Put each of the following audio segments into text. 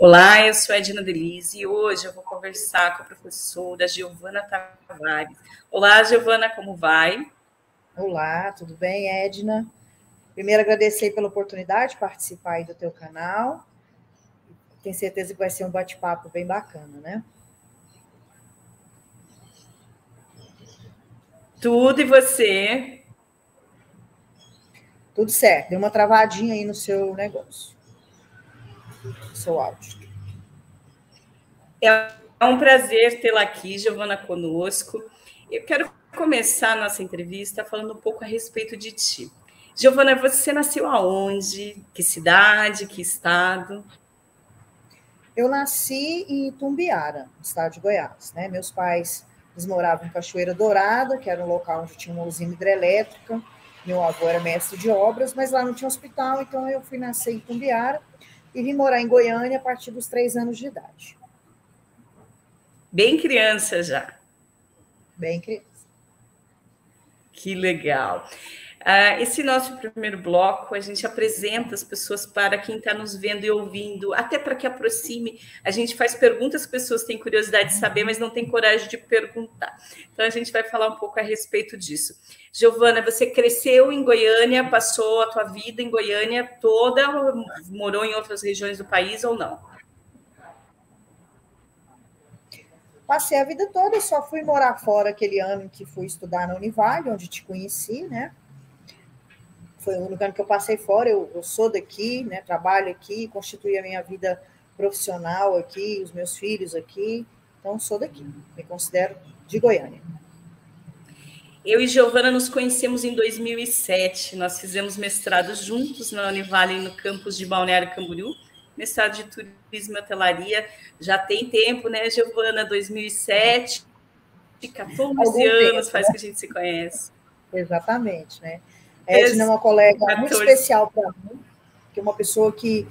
Olá, eu sou a Edna Delise e hoje eu vou conversar com a professora Giovana Tavares. Olá, Giovana, como vai? Olá, tudo bem, Edna? Primeiro, agradecer pela oportunidade de participar aí do teu canal. Tenho certeza que vai ser um bate-papo bem bacana, né? Tudo e você? Tudo certo. Deu uma travadinha aí no seu negócio, no seu áudio. É um prazer tê-la aqui, Giovana, conosco. Eu quero começar a nossa entrevista falando um pouco a respeito de ti. Giovana, você nasceu aonde? Que cidade? Que estado? Eu nasci em Itumbiara, no estado de Goiás, né? Meus pais, eles moravam em Cachoeira Dourada, que era um local onde tinha uma usina hidrelétrica. Meu avô era mestre de obras, mas lá não tinha hospital, então eu fui nascer em Itumbiara e vim morar em Goiânia a partir dos 3 anos de idade. Bem criança já. Bem criança. Que legal. Esse nosso primeiro bloco, a gente apresenta as pessoas para quem está nos vendo e ouvindo, até para que aproxime. A gente faz perguntas que as pessoas têm curiosidade de saber, mas não têm coragem de perguntar. Então, a gente vai falar um pouco a respeito disso. Giovana, você cresceu em Goiânia, passou a tua vida em Goiânia toda, ou morou em outras regiões do país ou não? Passei a vida toda, só fui morar fora aquele ano em que fui estudar na Univale, onde te conheci, né? Foi o único ano que eu passei fora, eu sou daqui, né? Trabalho aqui, constituí a minha vida profissional aqui, os meus filhos aqui, então sou daqui, me considero de Goiânia. Eu e Giovana nos conhecemos em 2007, nós fizemos mestrado juntos na Univale, no campus de Balneário Camboriú, mestrado de turismo e hotelaria, já tem tempo, né, Giovana? 2007, 14 anos faz que a gente se conhece. Exatamente, né? Edna é uma colega 14. Muito especial para mim, que é uma pessoa que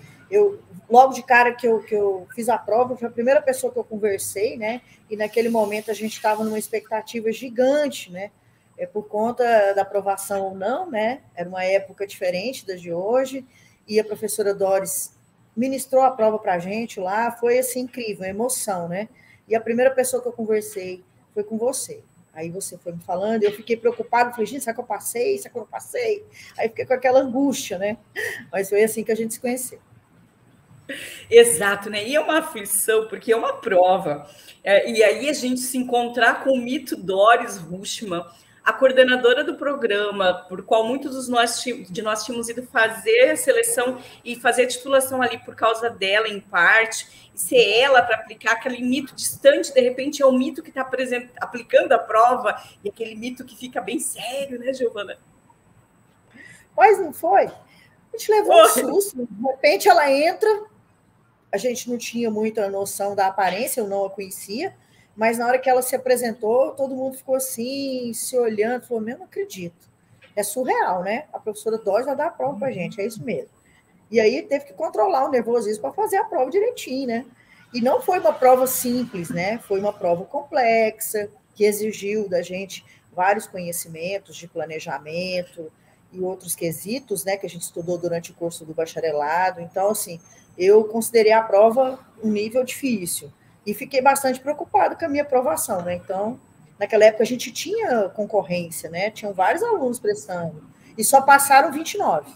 logo de cara que eu fiz a prova, foi a primeira pessoa que eu conversei, né? E naquele momento a gente estava numa expectativa gigante, né? Por conta da aprovação ou não, né? Era uma época diferente das de hoje, e a professora Doris ministrou a prova para a gente lá, foi assim incrível, uma emoção, né? E a primeira pessoa que eu conversei foi com você. Aí você foi me falando, eu fiquei preocupada, falei, gente, será que eu passei? Será que eu não passei? Aí fiquei com aquela angústia, né? Mas foi assim que a gente se conheceu. Exato, né? E é uma aflição, porque é uma prova. E aí a gente se encontrar com o mito Doris Rushman, a coordenadora do programa, por qual muitos de nós tínhamos ido fazer a seleção e fazer a titulação ali por causa dela, em parte, e ser ela para aplicar aquele mito distante, de repente é o mito que está aplicando a prova, e aquele mito que fica bem sério, né, Giovana? Mas não foi? A gente levou um susto, de repente ela entra, a gente não tinha muita noção da aparência, eu não a conhecia, mas na hora que ela se apresentou, todo mundo ficou assim, se olhando, falou, eu não acredito. É surreal, né? A professora Doris vai dar a prova para a gente, é isso mesmo. E aí teve que controlar o nervosismo para fazer a prova direitinho, né? E não foi uma prova simples, né? Foi uma prova complexa, que exigiu da gente vários conhecimentos de planejamento e outros quesitos, né? Que a gente estudou durante o curso do bacharelado. Então, assim, eu considerei a prova um nível difícil. E fiquei bastante preocupada com a minha aprovação, né? Então, naquela época a gente tinha concorrência, né? Tinham vários alunos prestando. E só passaram 29.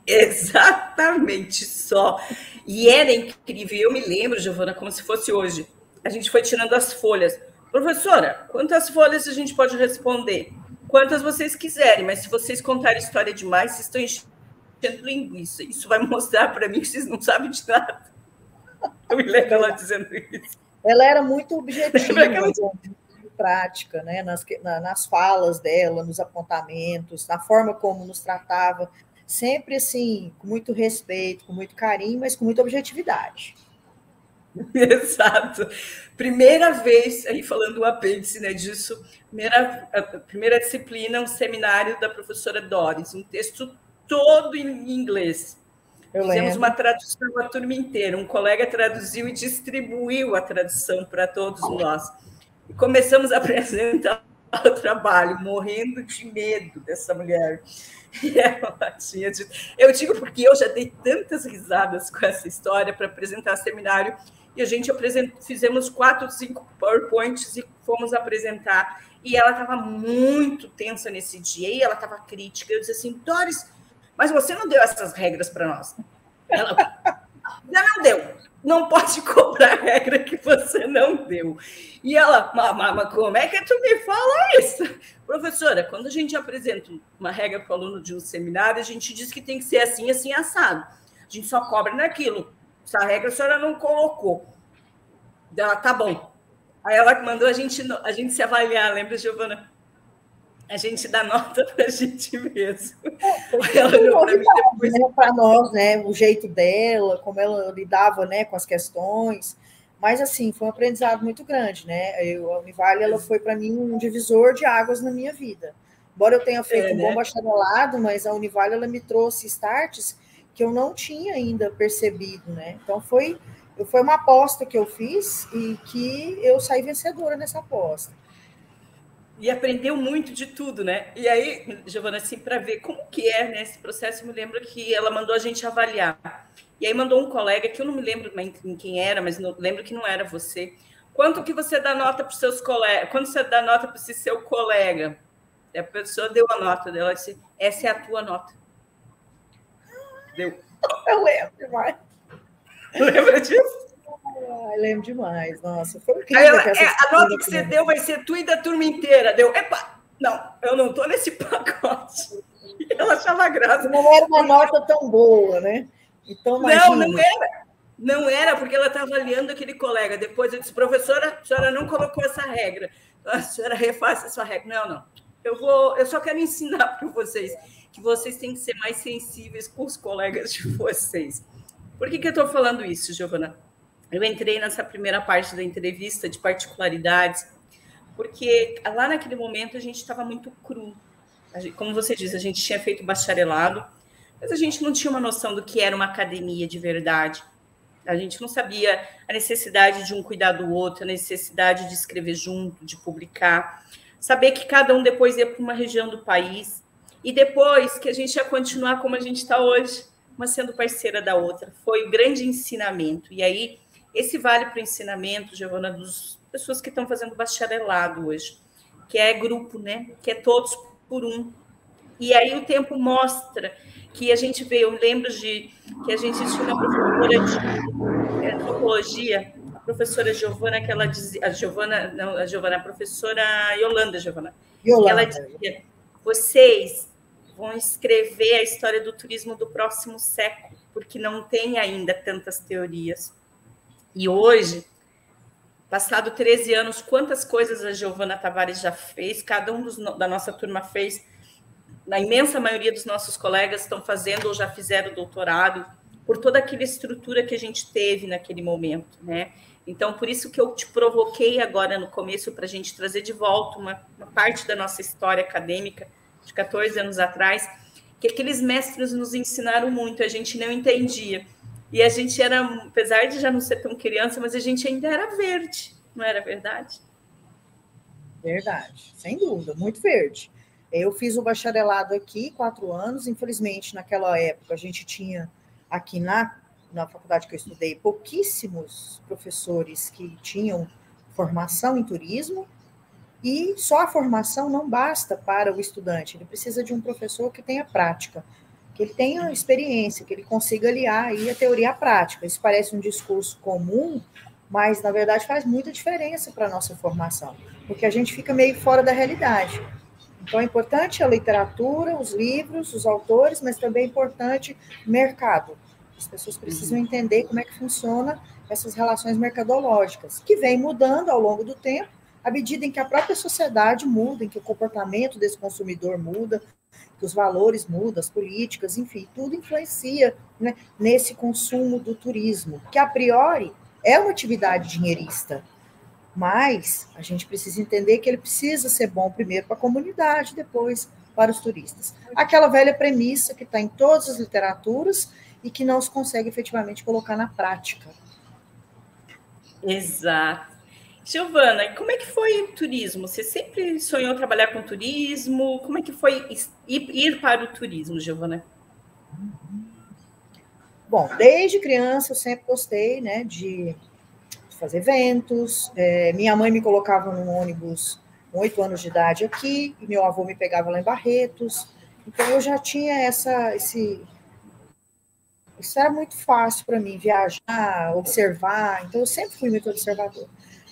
Exatamente, só. E era incrível. Eu me lembro, Giovana, como se fosse hoje. A gente foi tirando as folhas. Professora, quantas folhas a gente pode responder? Quantas vocês quiserem, mas se vocês contarem história demais, vocês estão enchendo linguiça. Isso vai mostrar para mim que vocês não sabem de nada. Eu me lembro ela dizendo isso. Ela era muito objetiva, muito prática, né? Nas falas dela, nos apontamentos, na forma como nos tratava, sempre assim, com muito respeito, com muito carinho, mas com muita objetividade. Exato. Primeira vez, aí falando do apêndice, né, disso, primeira disciplina, um seminário da professora Doris, um texto todo em inglês. Fizemos uma tradução a turma inteira. Um colega traduziu e distribuiu a tradução para todos nós. E começamos a apresentar ao trabalho, morrendo de medo dessa mulher. E ela tinha dito... Eu digo porque eu já dei tantas risadas com essa história para apresentar seminário, e a gente fizemos 4, 5 PowerPoints e fomos apresentar. E ela estava muito tensa nesse dia, e ela estava crítica. Eu disse assim, Doris, mas você não deu essas regras para nós. Ela não deu. Não pode cobrar a regra que você não deu. E ela, mas como é que tu me fala isso? Professora, quando a gente apresenta uma regra para o aluno de um seminário, a gente diz que tem que ser assim, assim, assado. A gente só cobra naquilo. Essa regra a senhora não colocou. Ela, tá bom. Aí ela mandou a gente se avaliar, lembra, Giovana? A gente dá nota para a gente mesmo. Ela olhou para mim depois. Né, para nós, né, o jeito dela, como ela lidava, né, com as questões. Mas, assim, foi um aprendizado muito grande, né? A Univale, ela foi, para mim, um divisor de águas na minha vida. Embora eu tenha feito um bom bacharelado, mas a Univale, ela me trouxe starts que eu não tinha ainda percebido, né? Então, foi uma aposta que eu fiz e que eu saí vencedora nessa aposta. E aprendeu muito de tudo, né? E aí, Giovana, assim, para ver como que é, né, esse processo, eu me lembro que ela mandou a gente avaliar. E aí mandou um colega, que eu não me lembro em quem era, mas lembro que não era você. Quanto que você dá nota para os seus colegas? Quanto você dá nota para esse seu colega? E a pessoa deu a nota dela, disse, essa é a tua nota. Deu. Eu lembro demais. Lembra disso? Eu lembro demais, nossa, foi incrível. A nota que você deu vai ser tua e da turma inteira. Deu, epa, não, eu não estou nesse pacote. E ela achava graça. Não era uma nota tão boa, né? Então, imagina. Não era, porque ela está avaliando aquele colega. Depois eu disse, professora, a senhora não colocou essa regra. A senhora refaça essa regra. Não. Eu só quero ensinar para vocês que vocês têm que ser mais sensíveis com os colegas de vocês. Por que eu estou falando isso, Giovana? Eu entrei nessa primeira parte da entrevista de particularidades, porque lá naquele momento a gente estava muito cru. Como você disse, a gente tinha feito bacharelado, mas a gente não tinha uma noção do que era uma academia de verdade. A gente não sabia a necessidade de um cuidar do outro, a necessidade de escrever junto, de publicar, saber que cada um depois ia para uma região do país, e depois que a gente ia continuar como a gente está hoje, uma sendo parceira da outra. Foi o grande ensinamento. E aí, esse vale para o ensinamento, Giovana, das pessoas que estão fazendo bacharelado hoje, que é grupo, né? Que é todos por um. E aí o tempo mostra que a gente vê, eu lembro que a gente tinha uma professora de antropologia, a professora Giovana, que ela dizia, a professora Yolanda, Giovana. Yolanda. Ela dizia, vocês vão escrever a história do turismo do próximo século, porque não tem ainda tantas teorias. E hoje, passado 13 anos, quantas coisas a Giovana Tavares já fez, cada um da nossa turma fez, na imensa maioria dos nossos colegas estão fazendo ou já fizeram doutorado, por toda aquela estrutura que a gente teve naquele momento, né? Então, por isso que eu te provoquei agora no começo para a gente trazer de volta uma parte da nossa história acadêmica de 14 anos atrás, que aqueles mestres nos ensinaram muito, a gente não entendia. E a gente era, apesar de já não ser tão criança, mas a gente ainda era verde, não era verdade? Verdade, sem dúvida, muito verde. Eu fiz o bacharelado aqui, 4 anos, infelizmente, naquela época, a gente tinha aqui na faculdade que eu estudei, pouquíssimos professores que tinham formação em turismo, e só a formação não basta para o estudante, ele precisa de um professor que tenha prática, que ele tenha experiência, que ele consiga aliar aí a teoria à prática. Isso parece um discurso comum, mas, na verdade, faz muita diferença para a nossa formação, porque a gente fica meio fora da realidade. Então, é importante a literatura, os livros, os autores, mas também é importante o mercado. As pessoas precisam entender como é que funciona essas relações mercadológicas, que vem mudando ao longo do tempo, à medida em que a própria sociedade muda, em que o comportamento desse consumidor muda, que os valores mudam, as políticas, enfim, tudo influencia, né, nesse consumo do turismo, que a priori é uma atividade dinheirista, mas a gente precisa entender que ele precisa ser bom primeiro para a comunidade, depois para os turistas. Aquela velha premissa que está em todas as literaturas e que não se consegue efetivamente colocar na prática. Exato. Giovana, como é que foi o turismo? Você sempre sonhou trabalhar com turismo? Como é que foi ir para o turismo, Giovana? Bom, desde criança eu sempre gostei, né, de fazer eventos. Minha mãe me colocava num ônibus com 8 anos de idade aqui, e meu avô me pegava lá em Barretos. Então eu já tinha isso era muito fácil para mim, viajar, observar. Então eu sempre fui muito observador.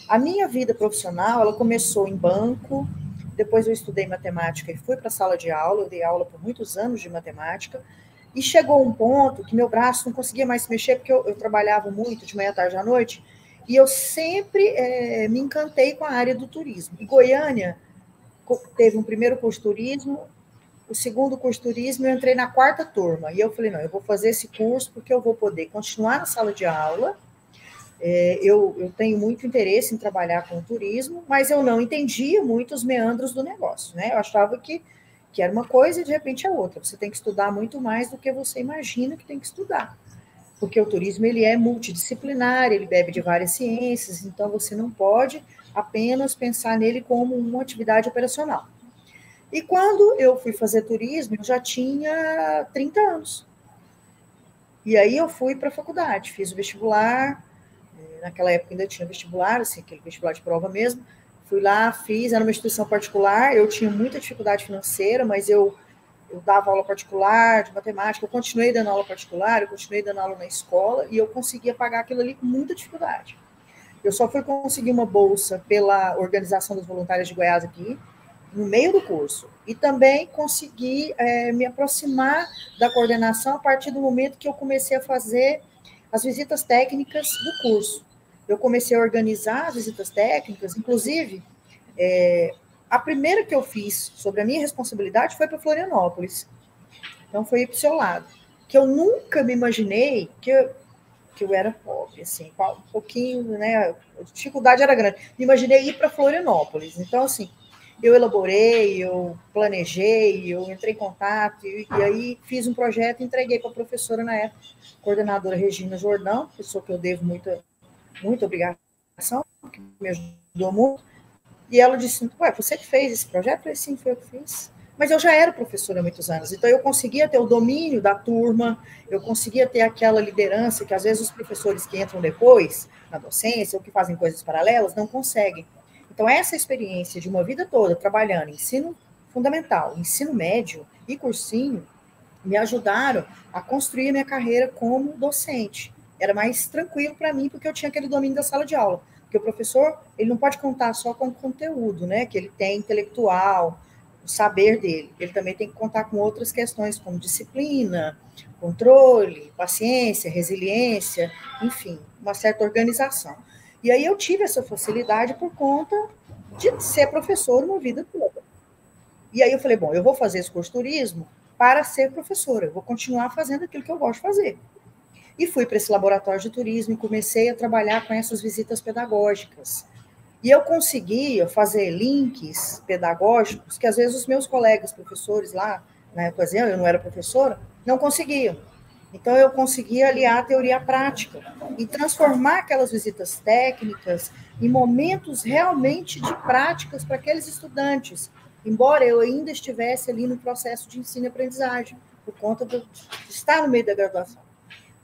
A minha vida profissional, ela começou em banco, depois eu estudei matemática e fui para a sala de aula, eu dei aula por muitos anos de matemática, e chegou um ponto que meu braço não conseguia mais se mexer, porque eu trabalhava muito, de manhã, tarde à noite, e eu sempre me encantei com a área do turismo. Em Goiânia, teve um primeiro curso de turismo, o segundo curso de turismo, eu entrei na 4ª turma, e eu falei, não, eu vou fazer esse curso porque eu vou poder continuar na sala de aula. Eu tenho muito interesse em trabalhar com o turismo, mas eu não entendia muito os meandros do negócio, né? Eu achava que era uma coisa e de repente é outra. Você tem que estudar muito mais do que você imagina que tem que estudar, porque o turismo ele é multidisciplinar, ele bebe de várias ciências, então você não pode apenas pensar nele como uma atividade operacional. E quando eu fui fazer turismo, eu já tinha 30 anos. E aí eu fui para a faculdade, fiz o vestibular. Naquela época ainda tinha vestibular, assim, aquele vestibular de prova mesmo. Fui lá, fiz, era uma instituição particular, eu tinha muita dificuldade financeira, mas eu dava aula particular de matemática, eu continuei dando aula particular, eu continuei dando aula na escola, e eu conseguia pagar aquilo ali com muita dificuldade. Eu só fui conseguir uma bolsa pela Organização dos Voluntários de Goiás aqui, no meio do curso. E também consegui me aproximar da coordenação a partir do momento que eu comecei a fazer as visitas técnicas do curso. Eu comecei a organizar as visitas técnicas, inclusive, a primeira que eu fiz sobre a minha responsabilidade foi para Florianópolis. Então, foi para o seu lado. Que eu nunca me imaginei que eu era pobre, assim, um pouquinho, né? A dificuldade era grande. Me imaginei ir para Florianópolis. Então, assim, eu elaborei, eu planejei, eu entrei em contato, e aí fiz um projeto e entreguei para a professora na época, coordenadora Regina Jordão, pessoa que eu devo muita obrigação, que me ajudou muito. E ela disse, ué, você que fez esse projeto? Eu falei, sim, foi eu que fiz. Mas eu já era professora há muitos anos, então eu conseguia ter o domínio da turma, eu conseguia ter aquela liderança que às vezes os professores que entram depois na docência ou que fazem coisas paralelas não conseguem. Então essa experiência de uma vida toda trabalhando em ensino fundamental, ensino médio e cursinho me ajudaram a construir a minha carreira como docente. Era mais tranquilo para mim porque eu tinha aquele domínio da sala de aula. Porque o professor, ele não pode contar só com o conteúdo, né, que ele tem intelectual, o saber dele. Ele também tem que contar com outras questões, como disciplina, controle, paciência, resiliência, enfim, uma certa organização. E aí eu tive essa facilidade por conta de ser professor uma vida toda. E aí eu falei, bom, eu vou fazer esse curso de turismo para ser professora, eu vou continuar fazendo aquilo que eu gosto de fazer. E fui para esse laboratório de turismo e comecei a trabalhar com essas visitas pedagógicas. E eu conseguia fazer links pedagógicos que às vezes os meus colegas professores lá, na ocasião, eu não era professora, não conseguiam. Então eu conseguia aliar a teoria à prática e transformar aquelas visitas técnicas em momentos realmente de práticas para aqueles estudantes, embora eu ainda estivesse ali no processo de ensino e aprendizagem, por conta de estar no meio da graduação.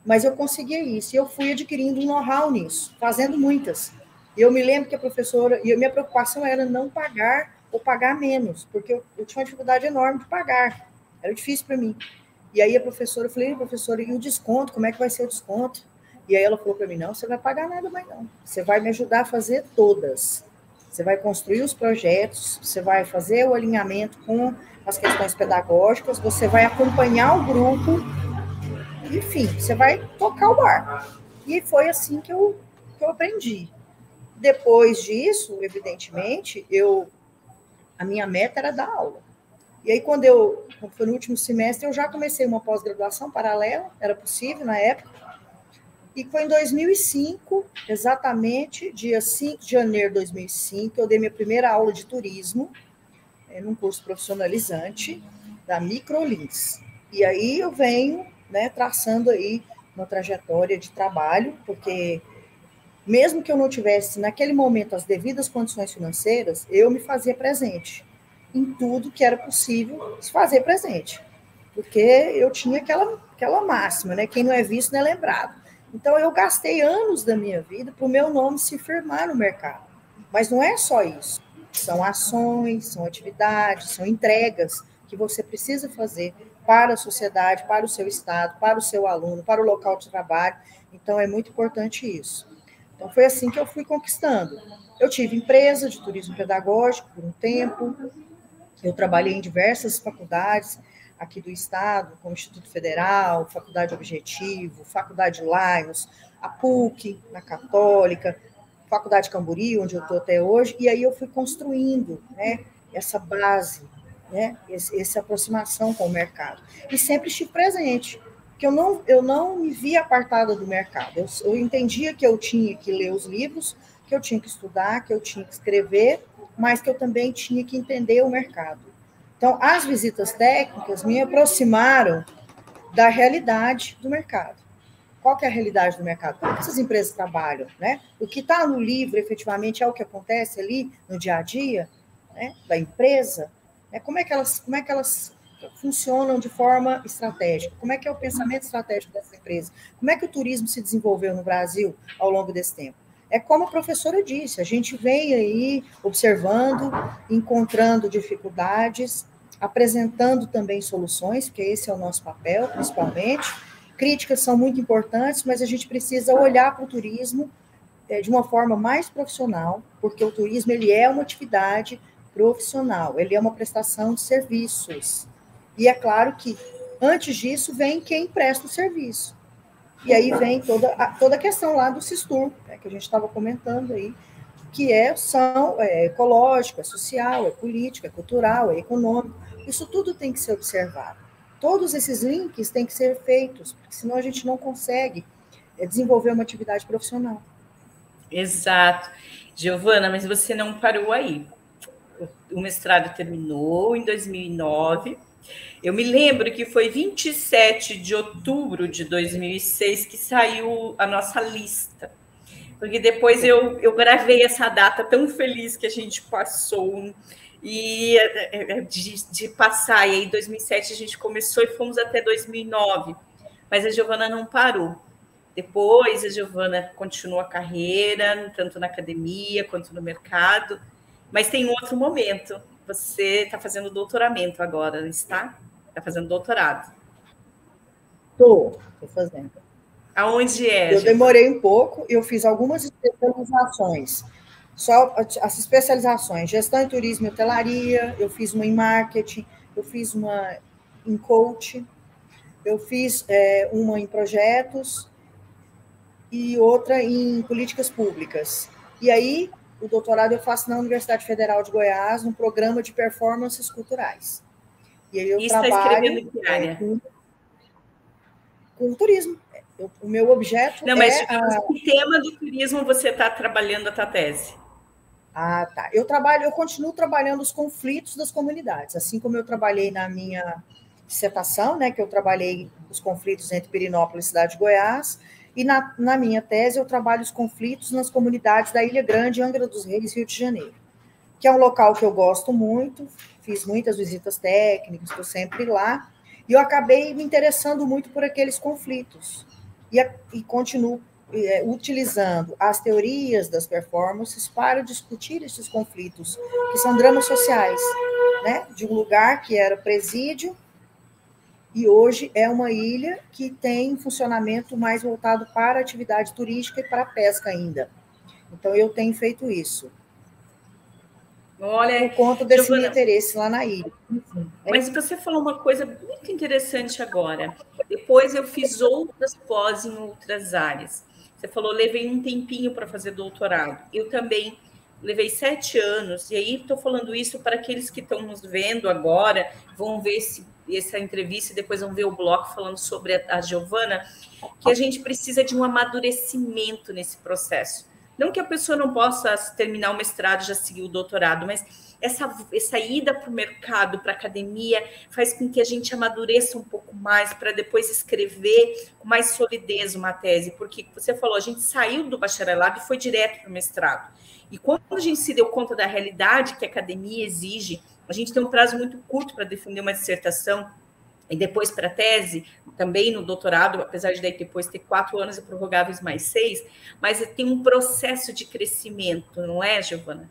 Mas eu conseguia isso, e eu fui adquirindo um know-how nisso, fazendo muitas. Eu me lembro que a professora, e a minha preocupação era não pagar ou pagar menos, porque eu tinha uma dificuldade enorme de pagar, era difícil para mim. E aí a professora, eu falei, professora, e o desconto, como é que vai ser o desconto? E aí ela falou para mim, não, você vai pagar nada mais não, você vai me ajudar a fazer todas. Você vai construir os projetos, você vai fazer o alinhamento com as questões pedagógicas, você vai acompanhar o grupo, enfim, você vai tocar o barco. E foi assim que eu aprendi. Depois disso, evidentemente, a minha meta era dar aula. E aí, quando foi no último semestre, eu já comecei uma pós-graduação paralela, era possível na época, e foi em 2005, exatamente, dia 5 de janeiro de 2005, eu dei minha primeira aula de turismo, num curso profissionalizante da Microlins. E aí eu venho, né, traçando aí uma trajetória de trabalho, porque mesmo que eu não tivesse, naquele momento, as devidas condições financeiras, eu me fazia presente em tudo que era possível se fazer presente. Porque eu tinha aquela máxima, né? Quem não é visto não é lembrado. Então, eu gastei anos da minha vida para o meu nome se firmar no mercado. Mas não é só isso. São ações, são atividades, são entregas que você precisa fazer para a sociedade, para o seu estado, para o seu aluno, para o local de trabalho. Então, é muito importante isso. Então, foi assim que eu fui conquistando. Eu tive empresa de turismo pedagógico por um tempo, eu trabalhei em diversas faculdades aqui do estado, como Instituto Federal, Faculdade Objetivo, Faculdade Lions, a PUC, na Católica, Faculdade Cambori, onde eu estou até hoje, e aí eu fui construindo, né, essa base, né, essa aproximação com o mercado. E sempre estive presente, porque eu não me via apartada do mercado. Eu entendia que eu tinha que ler os livros, que eu tinha que estudar, que eu tinha que escrever, mas que eu também tinha que entender o mercado. Então, as visitas técnicas me aproximaram da realidade do mercado. Qual que é a realidade do mercado? Como que essas empresas trabalham, né? O que está no livro, efetivamente, é o que acontece ali no dia a dia, né, da empresa, né? Como é que elas funcionam de forma estratégica? Como é que é o pensamento estratégico dessas empresas? Como é que o turismo se desenvolveu no Brasil ao longo desse tempo? É como a professora disse, a gente vem aí observando, encontrando dificuldades, apresentando também soluções, porque esse é o nosso papel, principalmente. Críticas são muito importantes, mas a gente precisa olhar para o turismo de uma forma mais profissional, porque o turismo ele é uma atividade profissional, ele é uma prestação de serviços. E é claro que, antes disso, vem quem presta o serviço. E aí vem toda a questão lá do Sistur, né, que a gente estava comentando aí, que é ecológico, é social, é político, é cultural, é econômico. Isso tudo tem que ser observado. Todos esses links têm que ser feitos, porque senão a gente não consegue desenvolver uma atividade profissional. Exato. Giovana, mas você não parou aí. O mestrado terminou em 2009. Eu me lembro que foi 27 de outubro de 2006 que saiu a nossa lista. Porque depois eu gravei essa data tão feliz que a gente passou. E de passar, e aí em 2007 a gente começou e fomos até 2009. Mas a Giovana não parou. Depois a Giovana continuou a carreira, tanto na academia quanto no mercado. Mas tem um outro momento. Você está fazendo doutoramento agora, não está? Está fazendo doutorado. Estou fazendo. Aonde é? Eu demorei um pouco, eu fiz algumas especializações. Só as especializações, gestão em turismo e hotelaria, eu fiz uma em marketing, eu fiz uma em coach, eu fiz uma em projetos e outra em políticas públicas. E aí, o doutorado eu faço na Universidade Federal de Goiás, no programa de performances culturais. E aí eu trabalho... Está escrevendo em que área? Com turismo. O meu objeto mas que tema do turismo você está trabalhando a tua tese? Ah, tá. Eu continuo trabalhando os conflitos das comunidades, assim como eu trabalhei na minha dissertação, né, que eu trabalhei os conflitos entre Pirenópolis e Cidade de Goiás, e na minha tese eu trabalho os conflitos nas comunidades da Ilha Grande, Angra dos Reis, Rio de Janeiro, que é um local que eu gosto muito, fiz muitas visitas técnicas, estou sempre lá, e eu acabei me interessando muito por aqueles conflitos, e continuo utilizando as teorias das performances para discutir esses conflitos, que são dramas sociais, né? De um lugar que era presídio e hoje é uma ilha que tem funcionamento mais voltado para a atividade turística e para a pesca ainda. Então, eu tenho feito isso. Olha, por conta desse meu interesse lá na ilha. Mas você falou uma coisa muito interessante agora. Depois eu fiz outras pós em outras áreas. Você falou, levei um tempinho para fazer doutorado. Eu também levei 7 anos. E aí estou falando isso para aqueles que estão nos vendo agora, vão ver essa entrevista e depois vão ver o bloco falando sobre a Giovana, que a gente precisa de um amadurecimento nesse processo. Não que a pessoa não possa terminar o mestrado e já seguir o doutorado, mas essa ida para o mercado, para a academia, faz com que a gente amadureça um pouco mais para depois escrever com mais solidez uma tese, porque você falou, a gente saiu do bacharelado e foi direto para o mestrado. E quando a gente se deu conta da realidade que a academia exige, a gente tem um prazo muito curto para defender uma dissertação, e depois para a tese, também no doutorado, apesar de depois ter 4 anos e prorrogáveis mais 6, mas tem um processo de crescimento, não é, Giovana?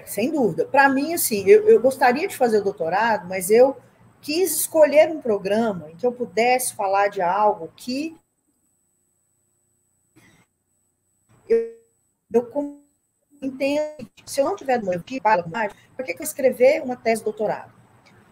Sem dúvida. Para mim, assim, eu gostaria de fazer o doutorado, mas eu quis escolher um programa em que eu pudesse falar de algo que eu entendo. Se eu não tiver do meu equipe, por que eu escrever uma tese de doutorado?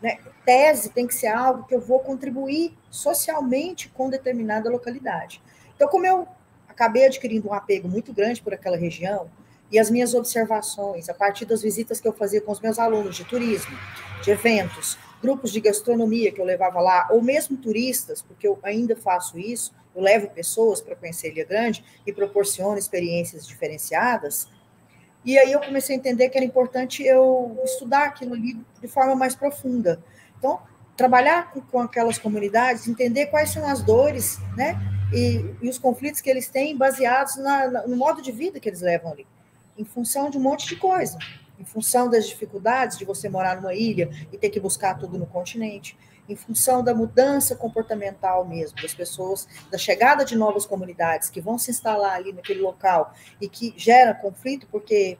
Né? Tese tem que ser algo que eu vou contribuir socialmente com determinada localidade. Então, como eu acabei adquirindo um apego muito grande por aquela região, e as minhas observações, a partir das visitas que eu fazia com os meus alunos de turismo, de eventos, grupos de gastronomia que eu levava lá, ou mesmo turistas, porque eu ainda faço isso, eu levo pessoas para conhecer Ilha Grande e proporciono experiências diferenciadas. E aí eu comecei a entender que era importante eu estudar aquilo ali de forma mais profunda. Então, trabalhar com aquelas comunidades, entender quais são as dores, né? E os conflitos que eles têm baseados no modo de vida que eles levam ali, em função de um monte de coisa, em função das dificuldades de você morar numa ilha e ter que buscar tudo no continente, em função da mudança comportamental mesmo, das pessoas, da chegada de novas comunidades que vão se instalar ali naquele local e que gera conflito, porque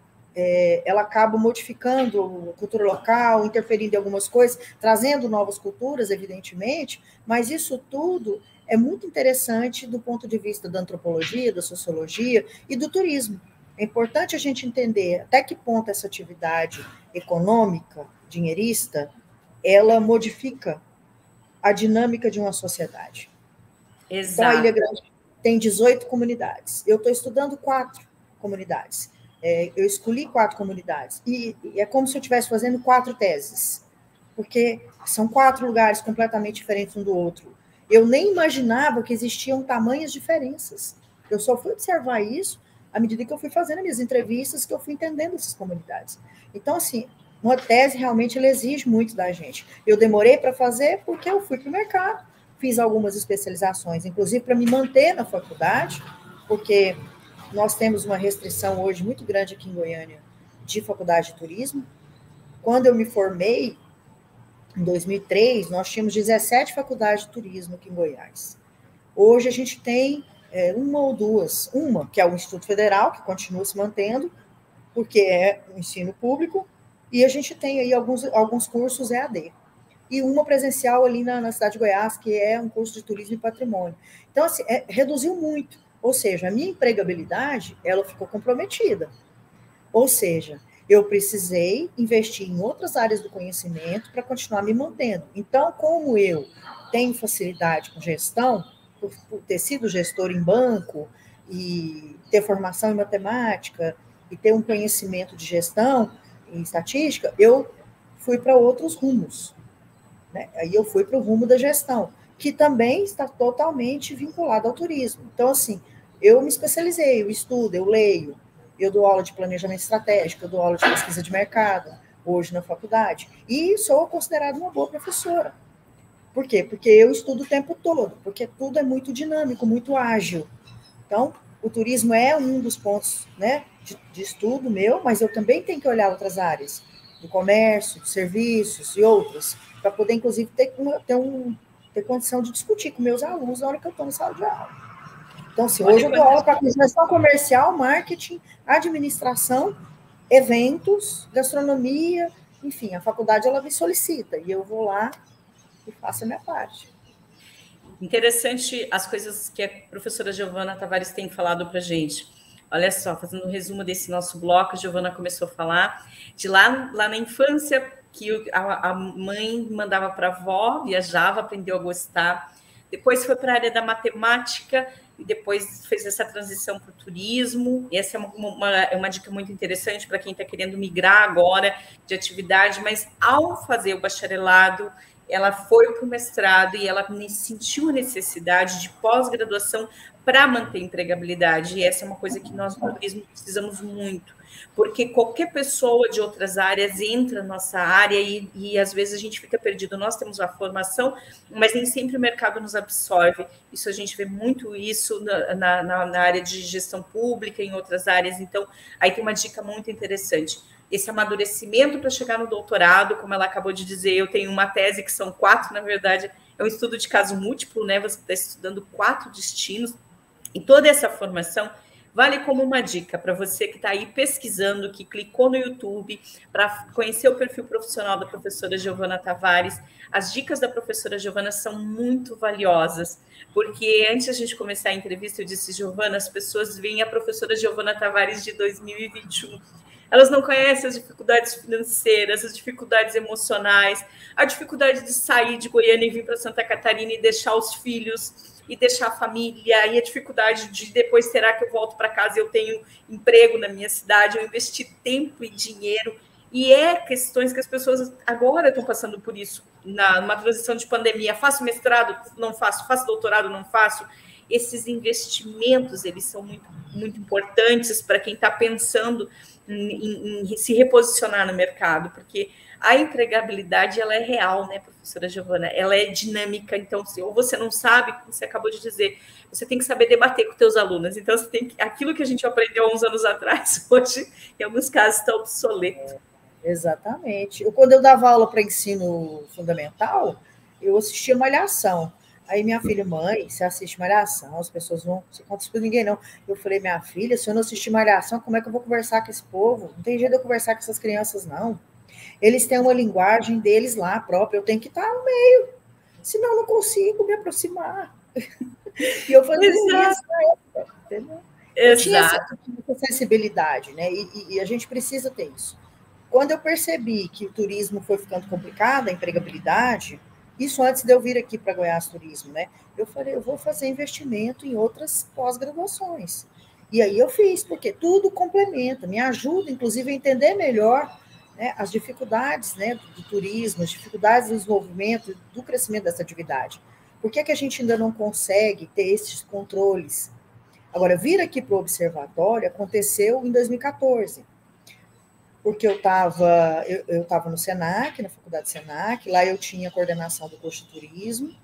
ela acaba modificando a cultura local, interferindo em algumas coisas, trazendo novas culturas, evidentemente, mas isso tudo é muito interessante do ponto de vista da antropologia, da sociologia e do turismo. É importante a gente entender até que ponto essa atividade econômica, dinheirista, ela modifica a dinâmica de uma sociedade. Exato. Então, a Ilha Grande tem 18 comunidades. Eu estou estudando 4 comunidades. Eu escolhi 4 comunidades. E é como se eu estivesse fazendo 4 teses, porque são 4 lugares completamente diferentes um do outro. Eu nem imaginava que existiam tamanhas diferenças. Eu só fui observar isso à medida que eu fui fazendo minhas entrevistas, que eu fui entendendo essas comunidades. Então, assim, uma tese realmente ela exige muito da gente. Eu demorei para fazer porque eu fui para o mercado, fiz algumas especializações, inclusive para me manter na faculdade, porque nós temos uma restrição hoje muito grande aqui em Goiânia de faculdade de turismo. Quando eu me formei, em 2003, nós tínhamos 17 faculdades de turismo aqui em Goiás. Hoje a gente tem uma ou duas. Uma, que é o Instituto Federal, que continua se mantendo, porque é o ensino público, e a gente tem aí alguns cursos EAD. E uma presencial ali na cidade de Goiás, que é um curso de turismo e patrimônio. Então, assim, reduziu muito. Ou seja, a minha empregabilidade, ela ficou comprometida. Ou seja, eu precisei investir em outras áreas do conhecimento para continuar me mantendo. Então, como eu tenho facilidade com gestão, por ter sido gestor em banco e ter formação em matemática e ter um conhecimento de gestão e estatística, eu fui para outros rumos. Né? Aí eu fui para o rumo da gestão, que também está totalmente vinculado ao turismo. Então, assim, eu me especializei, eu estudo, eu leio, eu dou aula de planejamento estratégico, eu dou aula de pesquisa de mercado, hoje na faculdade, e sou considerada uma boa professora. Por quê? Porque eu estudo o tempo todo, porque tudo é muito dinâmico, muito ágil. Então, o turismo é um dos pontos, né, de estudo meu, mas eu também tenho que olhar outras áreas, do comércio, dos serviços e outras, para poder, inclusive, ter condição de discutir com meus alunos na hora que eu estou na sala de aula. Então, assim, hoje eu dou aula para gestão comercial, marketing, administração, eventos, gastronomia, enfim, a faculdade ela me solicita e eu vou lá e faço a minha parte. Interessante as coisas que a professora Giovana Tavares tem falado para a gente. Olha só, fazendo um resumo desse nosso bloco, a Giovana começou a falar de lá na infância, que a mãe mandava para a avó, viajava, aprendeu a gostar. Depois foi para a área da matemática, e depois fez essa transição para o turismo. Essa é uma dica muito interessante para quem está querendo migrar agora de atividade, mas ao fazer o bacharelado, ela foi para o mestrado e ela sentiu a necessidade de pós-graduação para manter a empregabilidade. E essa é uma coisa que nós no turismo precisamos muito, porque qualquer pessoa de outras áreas entra na nossa área e às vezes a gente fica perdido. Nós temos a formação, mas nem sempre o mercado nos absorve. Isso a gente vê muito isso na área de gestão pública, em outras áreas. Então, aí tem uma dica muito interessante. Esse amadurecimento para chegar no doutorado, como ela acabou de dizer, eu tenho uma tese que são 4, na verdade, é um estudo de caso múltiplo, né? Você está estudando 4 destinos, e toda essa formação vale como uma dica para você que está aí pesquisando, que clicou no YouTube para conhecer o perfil profissional da professora Giovana Tavares. As dicas da professora Giovana são muito valiosas, porque antes de a gente começar a entrevista, eu disse, Giovana, as pessoas veem a professora Giovana Tavares de 2021. Elas não conhecem as dificuldades financeiras, as dificuldades emocionais, a dificuldade de sair de Goiânia e vir para Santa Catarina e deixar os filhos e deixar a família, e a dificuldade de depois, será que eu volto para casa e eu tenho emprego na minha cidade, eu investi tempo e dinheiro, e questões que as pessoas agora estão passando por isso, numa transição de pandemia, faço mestrado, não faço, faço doutorado, não faço. Esses investimentos, eles são muito, muito importantes para quem está pensando em se reposicionar no mercado, porque a empregabilidade, ela é real, né, professora Giovana? Ela é dinâmica, então, ou você não sabe, como você acabou de dizer, você tem que saber debater com os teus alunos, então você tem que, aquilo que a gente aprendeu há uns anos atrás, hoje, em alguns casos, está obsoleto. Exatamente. Quando eu dava aula para ensino fundamental, eu assistia Malhação. Aí minha filha, mãe, você assiste Malhação, as pessoas vão, você conta isso para ninguém, não. Eu falei, minha filha, se eu não assistir Malhação, como é que eu vou conversar com esse povo? Não tem jeito de eu conversar com essas crianças, não. Eles têm uma linguagem deles lá própria, eu tenho que estar no meio, senão eu não consigo me aproximar. E eu fazia isso na época, entendeu? Eu tinha essa sensibilidade, né? E a gente precisa ter isso. Quando eu percebi que o turismo foi ficando complicado, a empregabilidade, isso antes de eu vir aqui para Goiás Turismo, né? Eu falei, eu vou fazer investimento em outras pós-graduações. E aí eu fiz, porque tudo complementa, me ajuda, inclusive, a entender melhor, né, as dificuldades, né, do turismo, as dificuldades do desenvolvimento, do crescimento dessa atividade. Por que a gente ainda não consegue ter esses controles? Agora, vir aqui para o observatório aconteceu em 2014. Porque eu estava no SENAC, na faculdade SENAC, lá eu tinha a coordenação do curso de turismo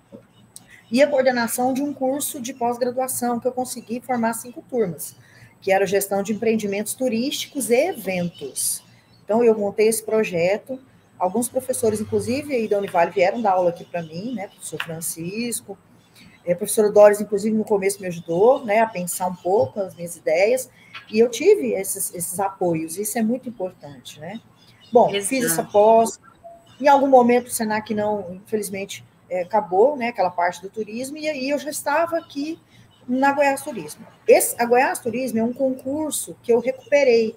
e a coordenação de um curso de pós-graduação que eu consegui formar 5 turmas, que era gestão de empreendimentos turísticos e eventos. Então, eu montei esse projeto, alguns professores, inclusive, aí da Univale, vieram dar aula aqui para mim, né, professor Francisco, a professora Doris, inclusive, no começo me ajudou, né, a pensar um pouco as minhas ideias, e eu tive esses apoios, isso é muito importante, né? Bom, exato. Fiz essa pós, em algum momento o SENAC não, infelizmente, acabou, né, aquela parte do turismo, e aí eu já estava aqui na Goiás Turismo. A Goiás Turismo é um concurso que eu recuperei,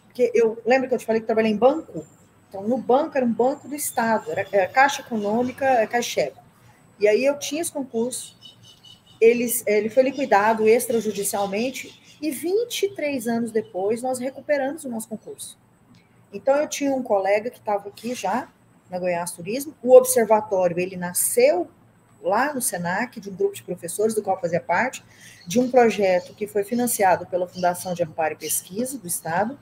porque eu lembro que eu te falei que trabalhei em banco, então no banco era um banco do Estado, era Caixa Econômica, Caixeco. E aí eu tinha esse concurso, ele foi liquidado extrajudicialmente, e 23 anos depois nós recuperamos o nosso concurso. Então eu tinha um colega que estava aqui já, na Goiás Turismo, o observatório, ele nasceu lá no SENAC, de um grupo de professores, do qual fazia parte, de um projeto que foi financiado pela Fundação de Amparo e Pesquisa do Estado,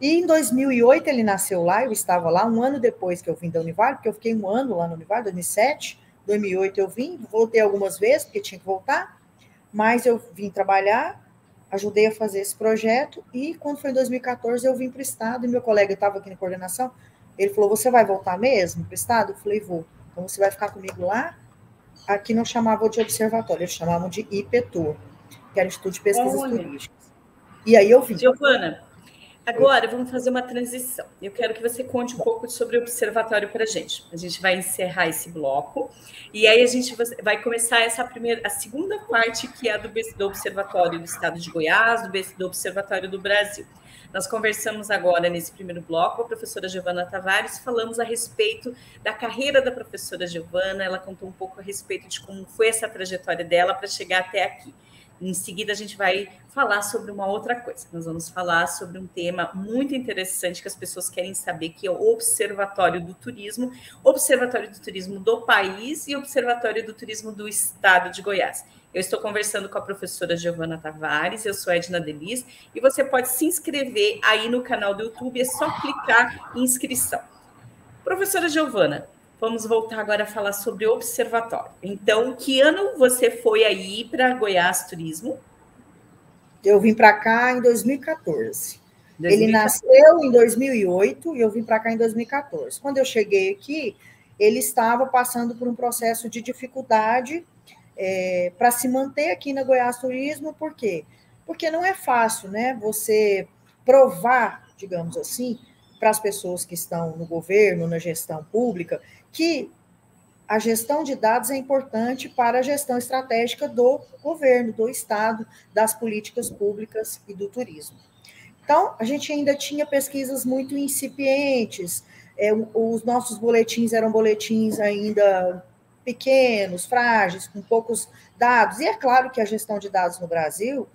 e em 2008 ele nasceu lá, eu estava lá, um ano depois que eu vim da Univale, porque eu fiquei um ano lá na Univale, 2007, 2008 eu vim, voltei algumas vezes, porque tinha que voltar, mas eu vim trabalhar, ajudei a fazer esse projeto, e quando foi em 2014 eu vim para o Estado, e meu colega estava aqui na coordenação, ele falou, você vai voltar mesmo para o Estado? Eu falei, vou. Então você vai ficar comigo lá? Aqui não chamavam de observatório, eles chamavam de IPTUR, que era Instituto de Pesquisas Turísticas. E aí eu vim. Giovana, agora vamos fazer uma transição. Eu quero que você conte um pouco sobre o observatório para a gente. A gente vai encerrar esse bloco e aí a gente vai começar a segunda parte, que é a do Observatório do Estado de Goiás, do Observatório do Brasil. Nós conversamos agora nesse primeiro bloco com a professora Giovana Tavares, falamos a respeito da carreira da professora Giovana, ela contou um pouco a respeito de como foi essa trajetória dela para chegar até aqui. Em seguida, a gente vai falar sobre uma outra coisa. Nós vamos falar sobre um tema muito interessante que as pessoas querem saber, que é o Observatório do Turismo do país e Observatório do Turismo do Estado de Goiás. Eu estou conversando com a professora Giovana Tavares, eu sou Edna Delis, e você pode se inscrever aí no canal do YouTube, é só clicar em inscrição. Professora Giovana, vamos voltar agora a falar sobre o observatório. Então, que ano você foi aí para Goiás Turismo? Eu vim para cá em 2014. Ele nasceu em 2008 e eu vim para cá em 2014. Quando eu cheguei aqui, ele estava passando por um processo de dificuldade para se manter aqui na Goiás Turismo. Por quê? Porque não é fácil, né? Você provar, digamos assim, para as pessoas que estão no governo, na gestão pública, que a gestão de dados é importante para a gestão estratégica do governo, do Estado, das políticas públicas e do turismo. Então, a gente ainda tinha pesquisas muito incipientes, os nossos boletins eram boletins ainda pequenos, frágeis, com poucos dados, e é claro que a gestão de dados no Brasil,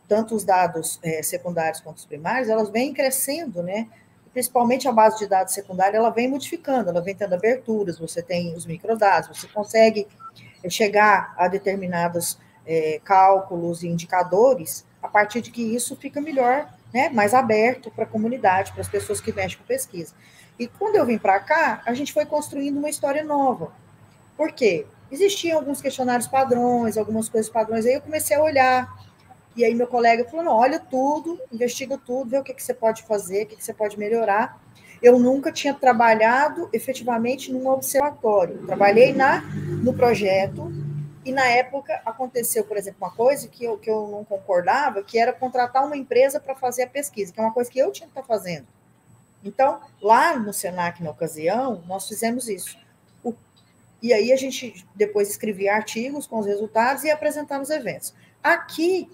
tanto os dados secundários quanto os primários, elas vêm crescendo, né? Principalmente a base de dados secundária, ela vem modificando, ela vem tendo aberturas, você tem os microdados, você consegue chegar a determinados cálculos e indicadores, a partir de que isso fica melhor, né, mais aberto para a comunidade, para as pessoas que mexem com pesquisa. E quando eu vim para cá, a gente foi construindo uma história nova. Por quê? Existiam alguns questionários padrões, algumas coisas padrões, aí eu comecei a olhar. E aí meu colega falou, não, olha tudo, investiga tudo, vê o que você pode fazer, o que você pode melhorar. Eu nunca tinha trabalhado efetivamente num observatório. Trabalhei no projeto e na época aconteceu, por exemplo, uma coisa que eu não concordava, que era contratar uma empresa para fazer a pesquisa, que é uma coisa que eu tinha que estar fazendo. Então, lá no Senac, na ocasião, nós fizemos isso. E aí a gente depois escrevia artigos com os resultados e ia apresentar nos eventos. Aqui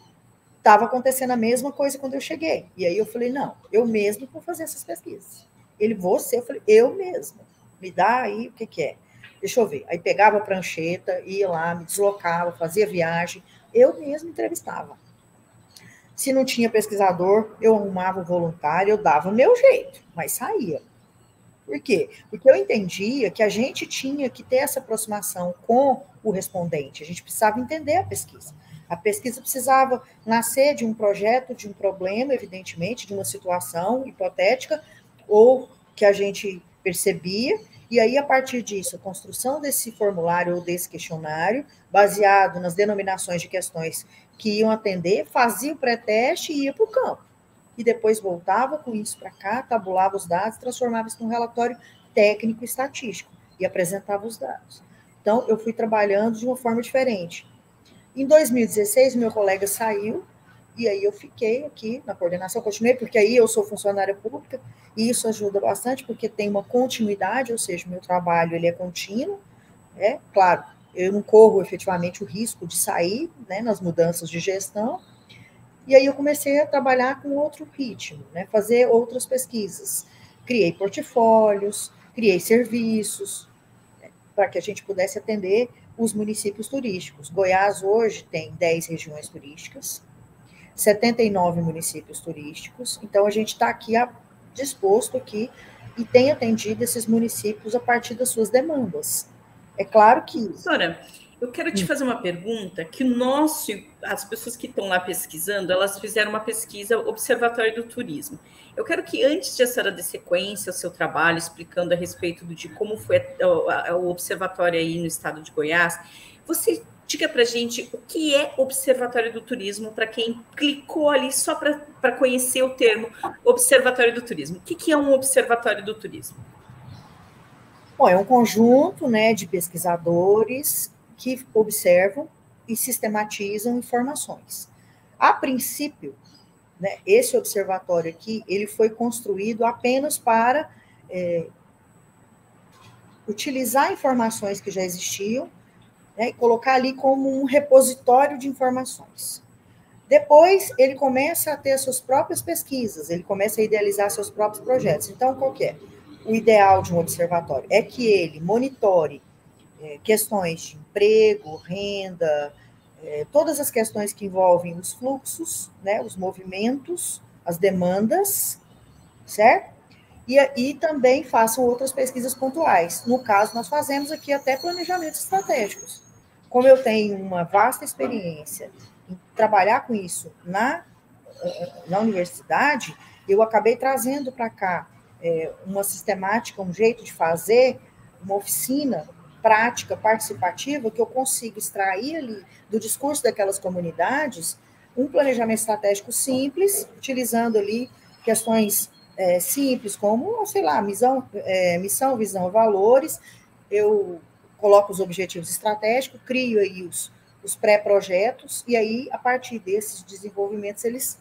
estava acontecendo a mesma coisa quando eu cheguei. E aí eu falei, não, eu mesmo vou fazer essas pesquisas. Ele, você? Eu falei, eu mesmo. Me dá aí o que é. Deixa eu ver. Aí pegava a prancheta, ia lá, me deslocava, fazia viagem. Eu mesmo entrevistava. Se não tinha pesquisador, eu arrumava o voluntário, eu dava o meu jeito, mas saía. Por quê? Porque eu entendia que a gente tinha que ter essa aproximação com o respondente, a gente precisava entender a pesquisa. A pesquisa precisava nascer de um projeto, de um problema, evidentemente, de uma situação hipotética, ou que a gente percebia, e aí, a partir disso, a construção desse formulário ou desse questionário, baseado nas denominações de questões que iam atender, fazia o pré-teste e ia para o campo. E depois voltava com isso para cá, tabulava os dados, transformava isso num relatório técnico e estatístico e apresentava os dados. Então, eu fui trabalhando de uma forma diferente. Em 2016, meu colega saiu, e aí eu fiquei aqui na coordenação, continuei, porque aí eu sou funcionária pública, e isso ajuda bastante, porque tem uma continuidade, ou seja, o meu trabalho ele é contínuo, claro, eu não corro efetivamente o risco de sair, né, nas mudanças de gestão, e aí eu comecei a trabalhar com outro ritmo, né, fazer outras pesquisas. Criei portfólios, criei serviços, para que a gente pudesse atender os municípios turísticos. Goiás hoje tem 10 regiões turísticas, 79 municípios turísticos, então a gente está aqui disposto aqui e tem atendido esses municípios a partir das suas demandas. É claro que... Professora, eu quero te fazer uma pergunta que as pessoas que estão lá pesquisando, elas fizeram uma pesquisa Observatório do Turismo. Eu quero que, antes de a senhora dê sequência ao seu trabalho, explicando a respeito de como foi o observatório aí no estado de Goiás, você diga para a gente o que é Observatório do Turismo, para quem clicou ali só para conhecer o termo Observatório do Turismo. O que é um Observatório do Turismo? Bom, é um conjunto, né, de pesquisadores que observam e sistematizam informações. A princípio, né, esse observatório aqui, ele foi construído apenas para utilizar informações que já existiam, né, e colocar ali como um repositório de informações. Depois, ele começa a ter as suas próprias pesquisas, ele começa a idealizar seus próprios projetos. Então, qual que é? O ideal de um observatório é que ele monitore questões de emprego, renda, todas as questões que envolvem os fluxos, né, os movimentos, as demandas, certo? E também façam outras pesquisas pontuais. No caso, nós fazemos aqui até planejamentos estratégicos. Como eu tenho uma vasta experiência em trabalhar com isso na universidade, eu acabei trazendo para cá uma sistemática, um jeito de fazer, uma oficina prática, participativa, que eu consigo extrair ali do discurso daquelas comunidades um planejamento estratégico simples, utilizando ali questões simples, como, sei lá, missão, visão, valores. Eu coloco os objetivos estratégicos, crio aí os pré-projetos, e aí, a partir desses desenvolvimentos, eles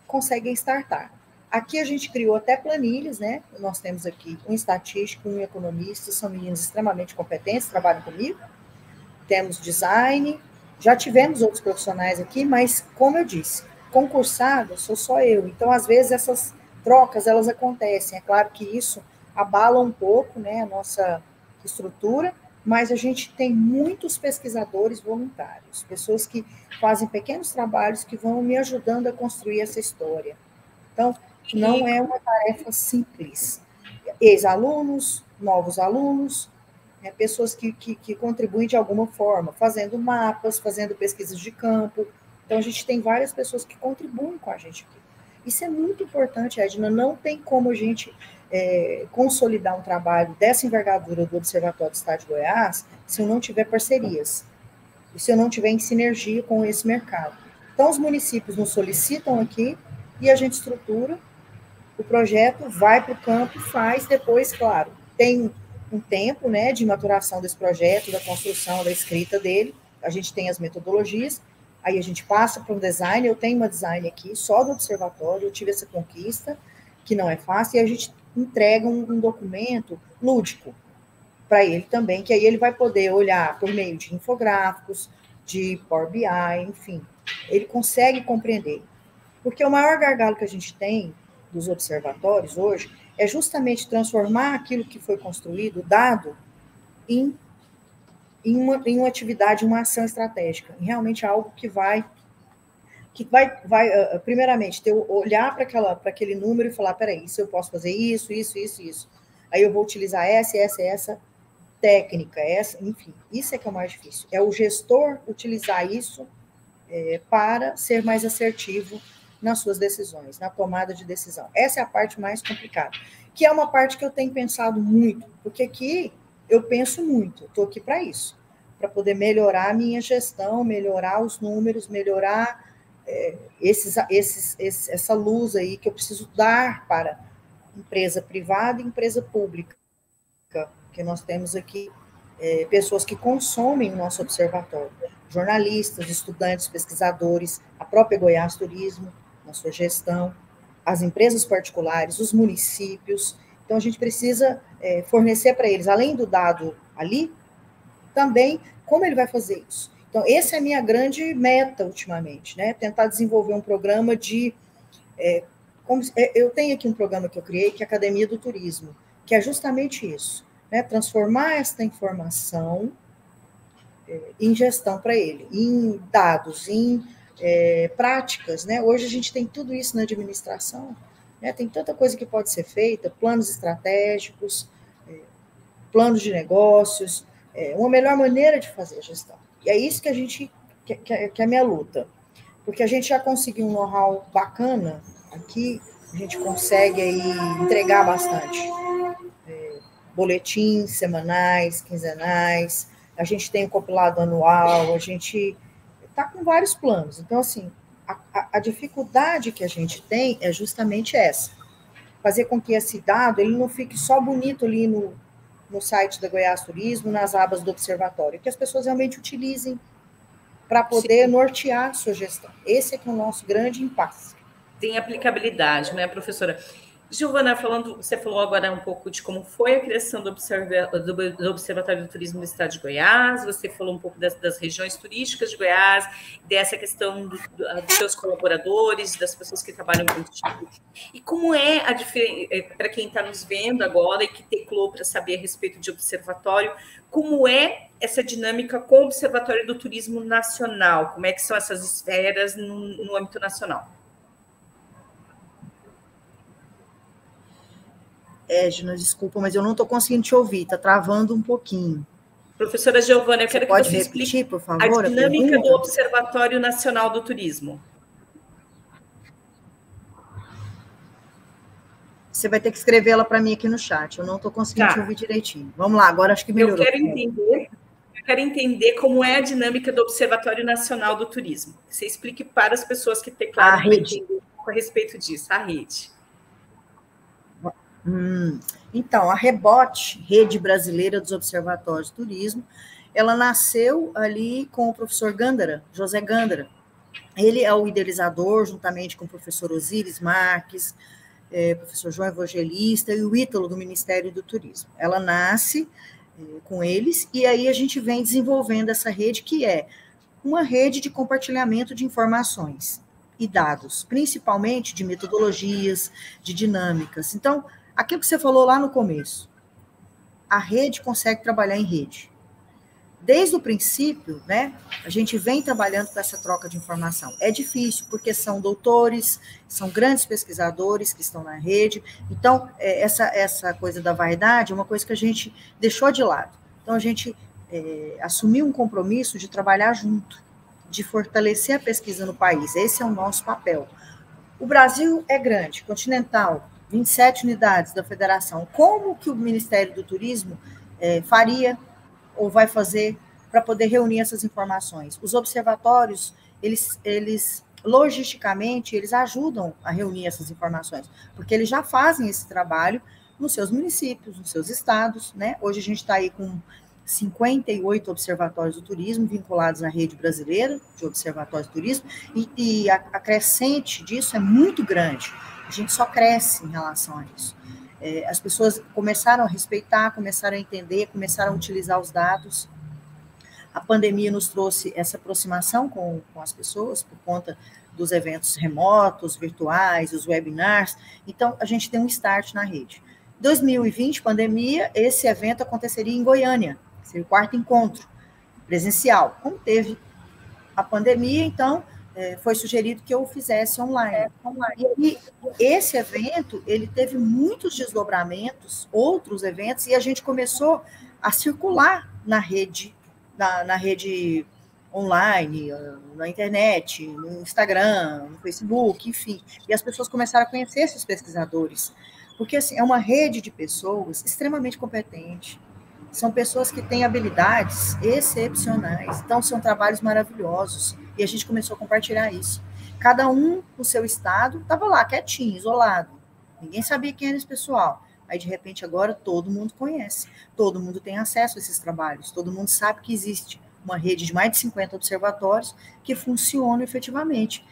conseguem startar. Aqui a gente criou até planilhas, né? Nós temos aqui um estatístico, um economista, são meninos extremamente competentes, trabalham comigo. Temos design, já tivemos outros profissionais aqui, mas, como eu disse, concursada sou só eu. Então, às vezes, essas trocas, elas acontecem. É claro que isso abala um pouco, né, a nossa estrutura, mas a gente tem muitos pesquisadores voluntários, pessoas que fazem pequenos trabalhos que vão me ajudando a construir essa história. Então, não é uma tarefa simples. Ex-alunos, novos alunos, pessoas que contribuem de alguma forma, fazendo mapas, fazendo pesquisas de campo. Então, a gente tem várias pessoas que contribuem com a gente aqui. Isso é muito importante, Edna. Não tem como a gente consolidar um trabalho dessa envergadura do Observatório do Estado de Goiás se eu não tiver parcerias, e se eu não tiver em sinergia com esse mercado. Então, os municípios nos solicitam aqui e a gente estrutura, o projeto vai para o campo, faz, depois, claro, tem um tempo, né, de maturação desse projeto, da construção, da escrita dele, a gente tem as metodologias, aí a gente passa para um design, eu tenho uma design aqui, só do observatório, eu tive essa conquista, que não é fácil, e a gente entrega um documento lúdico para ele também, que aí ele vai poder olhar por meio de infográficos, de Power BI, enfim, ele consegue compreender. Porque o maior gargalo que a gente tem dos observatórios hoje é justamente transformar aquilo que foi construído, dado, em uma atividade, uma ação estratégica, em realmente algo que vai primeiramente, olhar para aquele número e falar, peraí, se eu posso fazer isso, aí eu vou utilizar essa técnica, enfim, isso é que é o mais difícil, é o gestor utilizar isso para ser mais assertivo nas suas decisões, na tomada de decisão. Essa é a parte mais complicada, que é uma parte que eu tenho pensado muito, porque aqui eu penso muito, estou aqui para isso, para poder melhorar a minha gestão, melhorar os números, melhorar essa luz aí que eu preciso dar para empresa privada e empresa pública, que nós temos aqui pessoas que consomem o nosso observatório, jornalistas, estudantes, pesquisadores, a própria Goiás Turismo, na sua gestão, as empresas particulares, os municípios. Então, a gente precisa fornecer para eles, além do dado ali, também como ele vai fazer isso. Então, essa é a minha grande meta ultimamente, né? Tentar desenvolver um programa de... eu tenho aqui um programa que eu criei, que é a Academia do Turismo, que é justamente isso, né? Transformar esta informação em gestão para ele, em dados, em práticas, né? Hoje a gente tem tudo isso na administração, né? Tem tanta coisa que pode ser feita, planos estratégicos, planos de negócios, uma melhor maneira de fazer a gestão. E é isso que que é a minha luta, porque a gente já conseguiu um know-how bacana aqui, a gente consegue aí entregar bastante boletins semanais, quinzenais, a gente tem um compilado anual, a gente está com vários planos. Então, assim, a dificuldade que a gente tem é justamente essa, fazer com que esse dado ele não fique só bonito ali no site da Goiás Turismo, nas abas do observatório, que as pessoas realmente utilizem para poder nortear a sua gestão. Esse é que é o nosso grande impasse. Tem aplicabilidade, né, professora? Giovana, você falou agora um pouco de como foi a criação do Observatório do Turismo do Estado de Goiás, você falou um pouco das regiões turísticas de Goiás, dessa questão dos seus colaboradores, das pessoas que trabalham contigo. E como é a diferença, para quem está nos vendo agora e que teclou para saber a respeito de observatório, como é essa dinâmica com o Observatório do Turismo Nacional? Como é que são essas esferas no âmbito nacional? Gina, desculpa, mas eu não estou conseguindo te ouvir, está travando um pouquinho. Professora Giovana, eu quero que você explique, por favor, a dinâmica do Observatório Nacional do Turismo. Você vai ter que escrever ela para mim aqui no chat, eu não estou conseguindo te ouvir direitinho. Vamos lá, agora acho que melhorou. Eu quero entender como é a dinâmica do Observatório Nacional do Turismo. Você explique para as pessoas que teclaram a respeito disso, a rede. Então, a Rebote, Rede Brasileira dos Observatórios de Turismo, ela nasceu ali com o professor Gândara, José Gândara. Ele é o idealizador, juntamente com o professor Osíris Marques, professor João Evangelista e o Ítalo do Ministério do Turismo. Ela nasce com eles e aí a gente vem desenvolvendo essa rede, que é uma rede de compartilhamento de informações e dados, principalmente de metodologias, de dinâmicas. Então, aquilo que você falou lá no começo, a rede consegue trabalhar em rede. Desde o princípio, né, a gente vem trabalhando com essa troca de informação. É difícil, porque são doutores, são grandes pesquisadores que estão na rede. Então, essa coisa da vaidade é uma coisa que a gente deixou de lado. Então, a gente assumiu um compromisso de trabalhar junto, de fortalecer a pesquisa no país. Esse é o nosso papel. O Brasil é grande, continental, 27 unidades da federação. Como que o Ministério do Turismo faria ou vai fazer para poder reunir essas informações? Os observatórios, eles logisticamente, eles ajudam a reunir essas informações, porque eles já fazem esse trabalho nos seus municípios, nos seus estados, né? Hoje a gente está aí com 58 observatórios do turismo vinculados à rede brasileira de observatórios do turismo, e a crescente disso é muito grande. A gente só cresce em relação a isso. As pessoas começaram a respeitar, começaram a entender, começaram a utilizar os dados. A pandemia nos trouxe essa aproximação com as pessoas, por conta dos eventos remotos, virtuais, os webinars. Então, a gente tem um start na rede. 2020, pandemia, esse evento aconteceria em Goiânia, seria o 4º encontro presencial. Como teve a pandemia, então, foi sugerido que eu fizesse online. E esse evento, ele teve muitos desdobramentos, outros eventos, e a gente começou a circular na rede online, na internet, no Instagram, no Facebook, enfim. E as pessoas começaram a conhecer esses pesquisadores. Porque, assim, é uma rede de pessoas extremamente competentes. São pessoas que têm habilidades excepcionais. Então, são trabalhos maravilhosos. E a gente começou a compartilhar isso. Cada um no seu estado estava lá, quietinho, isolado. Ninguém sabia quem era esse pessoal. Aí, de repente, agora todo mundo conhece. Todo mundo tem acesso a esses trabalhos. Todo mundo sabe que existe uma rede de mais de 50 observatórios que funcionam efetivamente.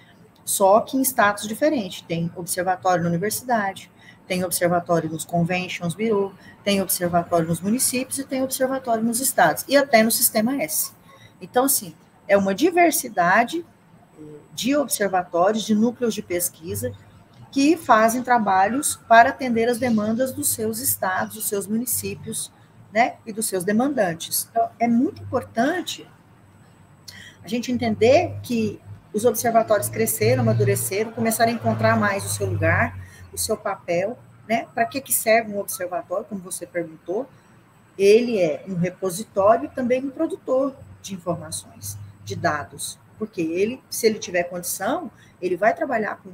Só que em status diferentes. Tem observatório na universidade, tem observatório nos conventions bureau, tem observatório nos municípios e tem observatório nos estados. E até no Sistema S. Então, assim, é uma diversidade de observatórios, de núcleos de pesquisa, que fazem trabalhos para atender as demandas dos seus estados, dos seus municípios, né, e dos seus demandantes. Então, é muito importante a gente entender que os observatórios cresceram, amadureceram, começaram a encontrar mais o seu lugar, o seu papel, né? Para que serve um observatório, como você perguntou? Ele é um repositório e também um produtor de informações, de dados, porque ele, se ele tiver condição, ele vai trabalhar com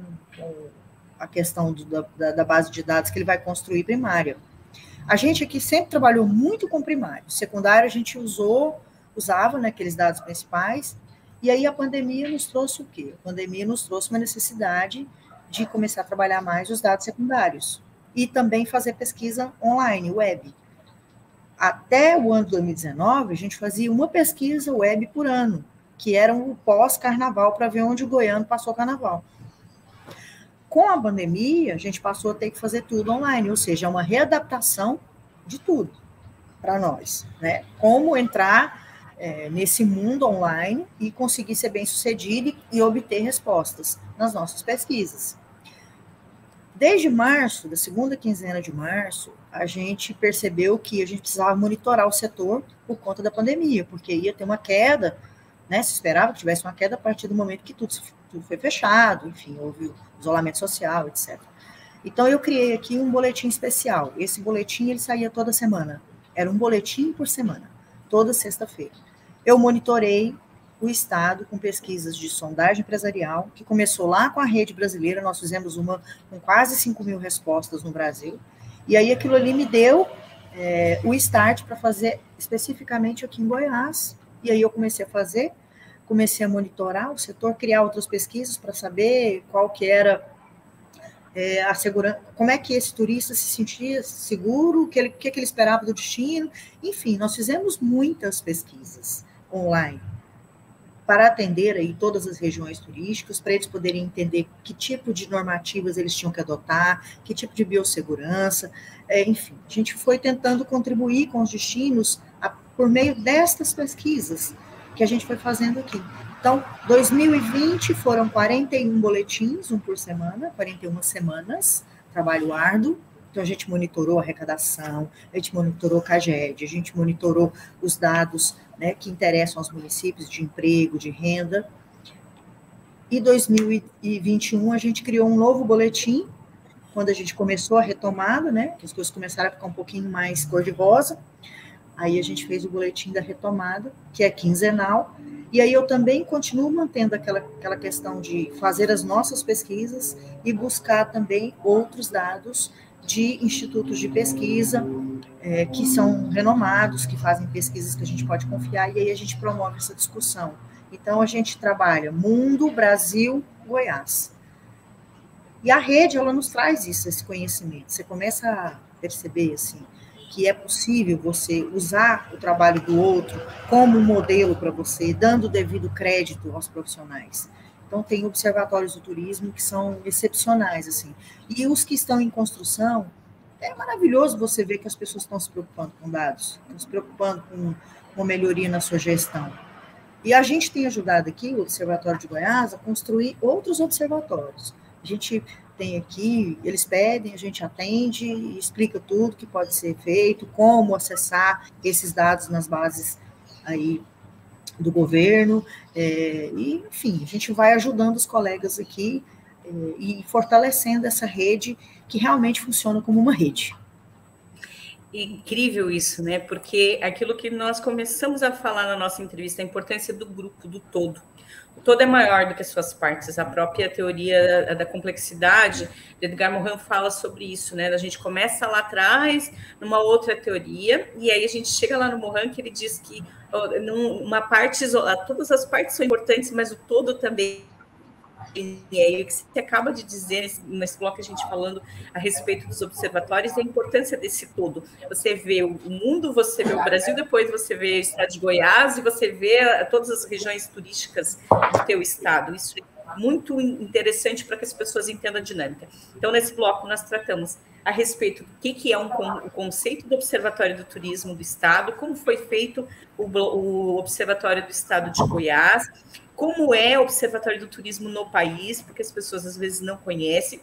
a questão da base de dados que ele vai construir primária. A gente aqui sempre trabalhou muito com primário. Secundário a gente usava, né, aqueles dados principais, e aí a pandemia nos trouxe o quê? A pandemia nos trouxe uma necessidade de começar a trabalhar mais os dados secundários e também fazer pesquisa online, web. Até o ano de 2019, a gente fazia uma pesquisa web por ano, que era o pós-carnaval, para ver onde o goiano passou o carnaval. Com a pandemia, a gente passou a ter que fazer tudo online, ou seja, é uma readaptação de tudo para nós, né? Como entrar nesse mundo online e conseguir ser bem-sucedido e obter respostas nas nossas pesquisas. Desde março, da segunda quinzena de março, a gente percebeu que a gente precisava monitorar o setor por conta da pandemia, porque ia ter uma queda, né? Se esperava que tivesse uma queda a partir do momento que tudo foi fechado, enfim, houve o isolamento social, etc. Então, eu criei aqui um boletim especial. Esse boletim, ele saía toda semana. Era um boletim por semana, toda sexta-feira. Eu monitorei o Estado com pesquisas de sondagem empresarial, que começou lá com a rede brasileira, nós fizemos uma com quase 5.000 respostas no Brasil, e aí aquilo ali me deu o start para fazer especificamente aqui em Goiás, e aí eu comecei a monitorar o setor, criar outras pesquisas para saber qual que era a segurança, como é que esse turista se sentia seguro, o que ele esperava do destino, enfim, nós fizemos muitas pesquisas online para atender aí todas as regiões turísticas, para eles poderem entender que tipo de normativas eles tinham que adotar, que tipo de biossegurança, enfim, a gente foi tentando contribuir com os destinos por meio destas pesquisas que a gente foi fazendo aqui. Então, 2020 foram 41 boletins, um por semana, 41 semanas, trabalho árduo. Então, a gente monitorou a arrecadação, a gente monitorou o CAGED, a gente monitorou os dados, né, que interessam aos municípios de emprego, de renda. E 2021 a gente criou um novo boletim, quando a gente começou a retomada, né, que as coisas começaram a ficar um pouquinho mais cor-de-rosa. Aí a gente fez o boletim da retomada, que é quinzenal, e aí eu também continuo mantendo aquela questão de fazer as nossas pesquisas e buscar também outros dados de institutos de pesquisa que são renomados, que fazem pesquisas que a gente pode confiar, e aí a gente promove essa discussão. Então, a gente trabalha mundo, Brasil, Goiás. E a rede, ela nos traz isso, esse conhecimento. Você começa a perceber, assim, que é possível você usar o trabalho do outro como modelo para você, dando o devido crédito aos profissionais. Então, tem observatórios do turismo que são excepcionais, assim. E os que estão em construção, é maravilhoso você ver que as pessoas estão se preocupando com dados, estão se preocupando com uma melhoria na sua gestão. E a gente tem ajudado aqui, o Observatório de Goiás, a construir outros observatórios. A gente tem aqui, eles pedem, a gente atende, explica tudo que pode ser feito, como acessar esses dados nas bases aí do governo, e, enfim, a gente vai ajudando os colegas aqui e fortalecendo essa rede que realmente funciona como uma rede. Incrível isso, né? Porque aquilo que nós começamos a falar na nossa entrevista, a importância do grupo, do todo. O todo é maior do que as suas partes. A própria teoria da complexidade de Edgar Morin fala sobre isso, né? A gente começa lá atrás, numa outra teoria, e aí a gente chega lá no Morin, que ele diz que uma parte isolada, todas as partes são importantes, mas o todo também. E aí, o que você acaba de dizer nesse bloco que a gente falando a respeito dos observatórios é a importância desse todo. Você vê o mundo, você vê o Brasil, depois você vê o estado de Goiás e você vê todas as regiões turísticas do teu estado. Isso é muito interessante para que as pessoas entendam a dinâmica. Então, nesse bloco, nós tratamos a respeito do que é o conceito do Observatório do Turismo do Estado, como foi feito o Observatório do Estado de Goiás, como é o Observatório do Turismo no país, porque as pessoas às vezes não conhecem,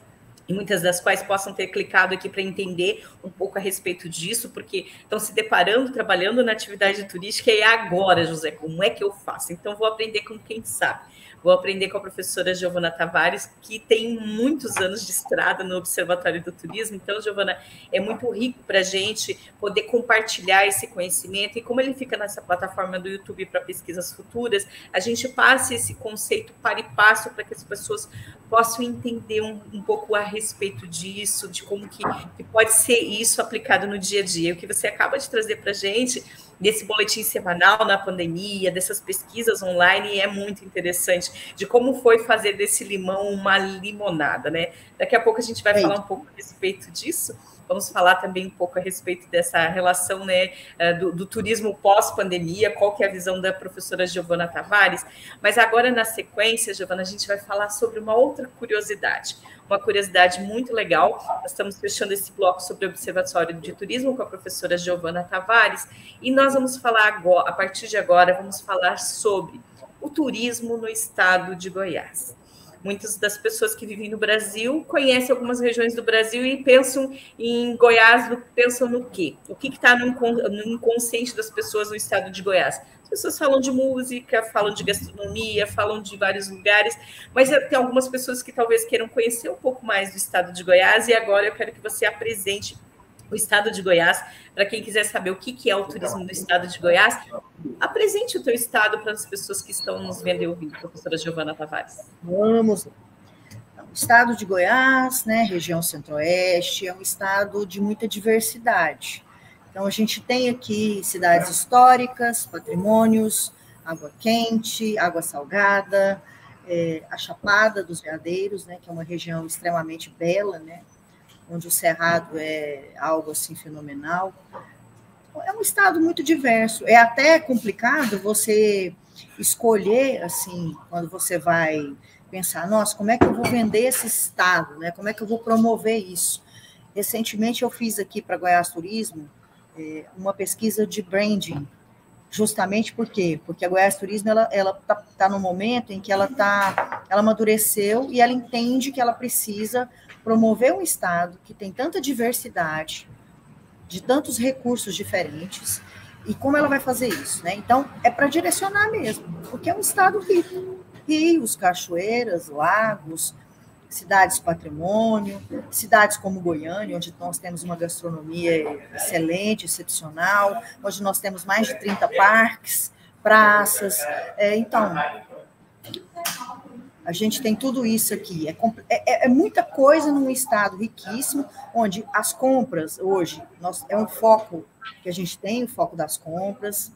e muitas das quais possam ter clicado aqui para entender um pouco a respeito disso, porque estão se deparando, trabalhando na atividade turística, e agora, José, como é que eu faço? Então, vou aprender com quem sabe. Vou aprender com a professora Giovana Tavares, que tem muitos anos de estrada no Observatório do Turismo. Então, Giovana, é muito rico para a gente poder compartilhar esse conhecimento, e como ele fica nessa plataforma do YouTube para pesquisas futuras, a gente passe esse conceito para e passo para que as pessoas possam entender um pouco a respeito disso, de como que pode ser isso aplicado no dia a dia. O que você acaba de trazer para a gente, desse boletim semanal na pandemia, dessas pesquisas online, é muito interessante, de como foi fazer desse limão uma limonada, né? Daqui a pouco a gente vai falar um pouco a respeito disso, Vamos falar também um pouco a respeito dessa relação, né, do turismo pós-pandemia, qual que é a visão da professora Giovana Tavares. Mas agora, na sequência, Giovana, a gente vai falar sobre uma outra curiosidade. Uma curiosidade muito legal. Nós estamos fechando esse bloco sobre o Observatório de Turismo com a professora Giovana Tavares, e nós vamos falar agora, a partir de agora, vamos falar sobre o turismo no estado de Goiás. Muitas das pessoas que vivem no Brasil conhecem algumas regiões do Brasil e pensam em Goiás, pensam no quê? O que está no inconsciente das pessoas no estado de Goiás? As pessoas falam de música, falam de gastronomia, falam de vários lugares, mas tem algumas pessoas que talvez queiram conhecer um pouco mais do estado de Goiás, e agora eu quero que você apresente o estado de Goiás. Para quem quiser saber o que é o turismo do estado de Goiás, apresente o teu estado para as pessoas que estão nos vendo e ouvindo, professora Giovana Tavares. Vamos. O estado de Goiás, né, região centro-oeste, é um estado de muita diversidade. Então, a gente tem aqui cidades históricas, patrimônios, água quente, água salgada, a Chapada dos Veadeiros, né, que é uma região extremamente bela, né, onde o cerrado é algo assim fenomenal. É um estado muito diverso. É até complicado você escolher, assim, quando você vai pensar, nossa, como é que eu vou vender esse estado, né? Como é que eu vou promover isso? Recentemente eu fiz aqui para Goiás Turismo uma pesquisa de branding, justamente por quê? Porque a Goiás Turismo ela tá no momento em que ela amadureceu e ela entende que ela precisa promover um estado que tem tanta diversidade, de tantos recursos diferentes, e como ela vai fazer isso, né? Então, é para direcionar mesmo, porque é um estado rico. Rios, cachoeiras, lagos, cidades patrimônio, cidades como Goiânia, onde nós temos uma gastronomia excelente, excepcional, onde nós temos mais de 30 parques, praças. Então, a gente tem tudo isso aqui. É muita coisa num estado riquíssimo, onde as compras hoje é um foco que a gente tem, o foco das compras,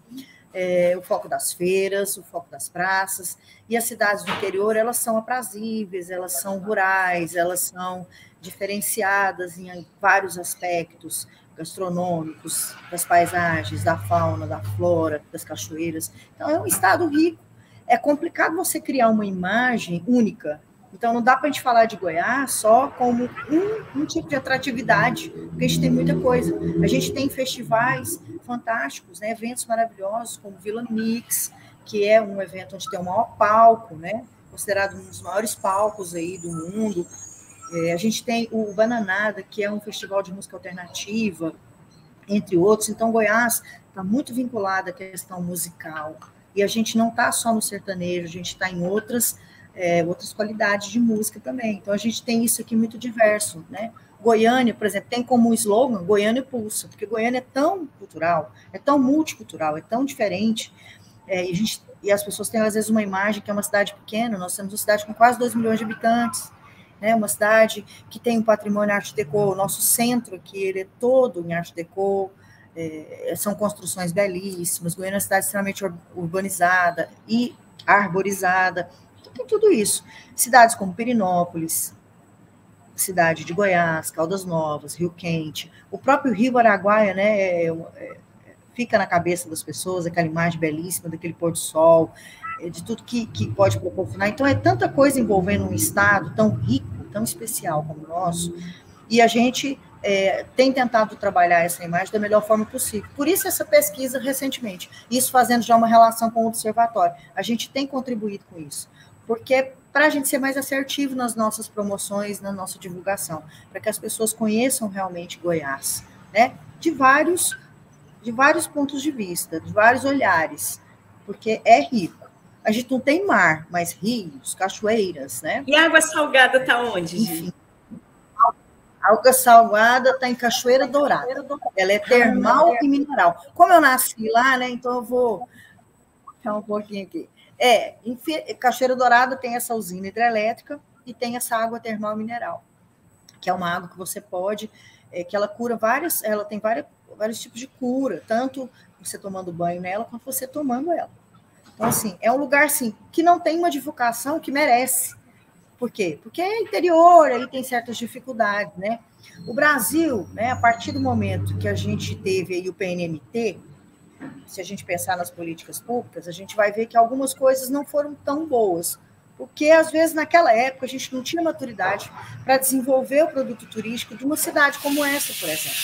o foco das feiras, o foco das praças, e as cidades do interior, elas são aprazíveis, elas são rurais, elas são diferenciadas em vários aspectos gastronômicos, das paisagens, da fauna, da flora, das cachoeiras. Então, é um estado rico. É complicado você criar uma imagem única. Então, não dá para a gente falar de Goiás só como um tipo de atratividade, porque a gente tem muita coisa. A gente tem festivais fantásticos, né? Eventos maravilhosos, como Vila Mix, que é um evento onde tem o maior palco, né? Considerado um dos maiores palcos aí do mundo. A gente tem o Bananada, que é um festival de música alternativa, entre outros. Então, Goiás está muito vinculado à questão musical. E a gente não está só no sertanejo, a gente está em outras qualidades de música também. Então, a gente tem isso aqui muito diverso, né? Goiânia, por exemplo, tem como slogan Goiânia Pulsa, porque Goiânia é tão cultural, é tão multicultural, é tão diferente, e as pessoas têm, às vezes, uma imagem que é uma cidade pequena. Nós temos uma cidade com quase 2 milhões de habitantes, né? Uma cidade que tem um patrimônio art déco. O nosso centro aqui, ele é todo em art déco, são construções belíssimas. Goiânia é uma cidade extremamente urbanizada e arborizada. Então, tem tudo isso. Cidades como Pirenópolis, cidade de Goiás, Caldas Novas, Rio Quente, o próprio Rio Araguaia, né, fica na cabeça das pessoas, aquela imagem belíssima daquele pôr do sol, de tudo que pode proporcionar. Então, é tanta coisa envolvendo um estado tão rico, tão especial como o nosso, e a gente tem tentado trabalhar essa imagem da melhor forma possível. Por isso, essa pesquisa recentemente, isso fazendo já uma relação com o observatório. A gente tem contribuído com isso, porque para a gente ser mais assertivo nas nossas promoções, na nossa divulgação, para que as pessoas conheçam realmente Goiás, né? De vários pontos de vista, de vários olhares, porque é rico. A gente não tem mar, mas rios, cachoeiras, né? E a água salgada está onde, Enfim, a água salgada está em Cachoeira Dourada. Ela é termal e mineral. Como eu nasci lá, né? Então eu vou puxar um pouquinho aqui. Em Cachoeira Dourada tem essa usina hidrelétrica e tem essa água termal mineral, que é uma água que você pode, que ela cura ela tem vários tipos de cura, tanto você tomando banho nela, quanto você tomando ela. Então, assim, é um lugar, assim, que não tem uma divulgação que merece. Por quê? Porque é interior, aí tem certas dificuldades, né? O Brasil, né, a partir do momento que a gente teve aí o PNMT, se a gente pensar nas políticas públicas, a gente vai ver que algumas coisas não foram tão boas, porque, às vezes, naquela época, a gente não tinha maturidade para desenvolver o produto turístico de uma cidade como essa, por exemplo,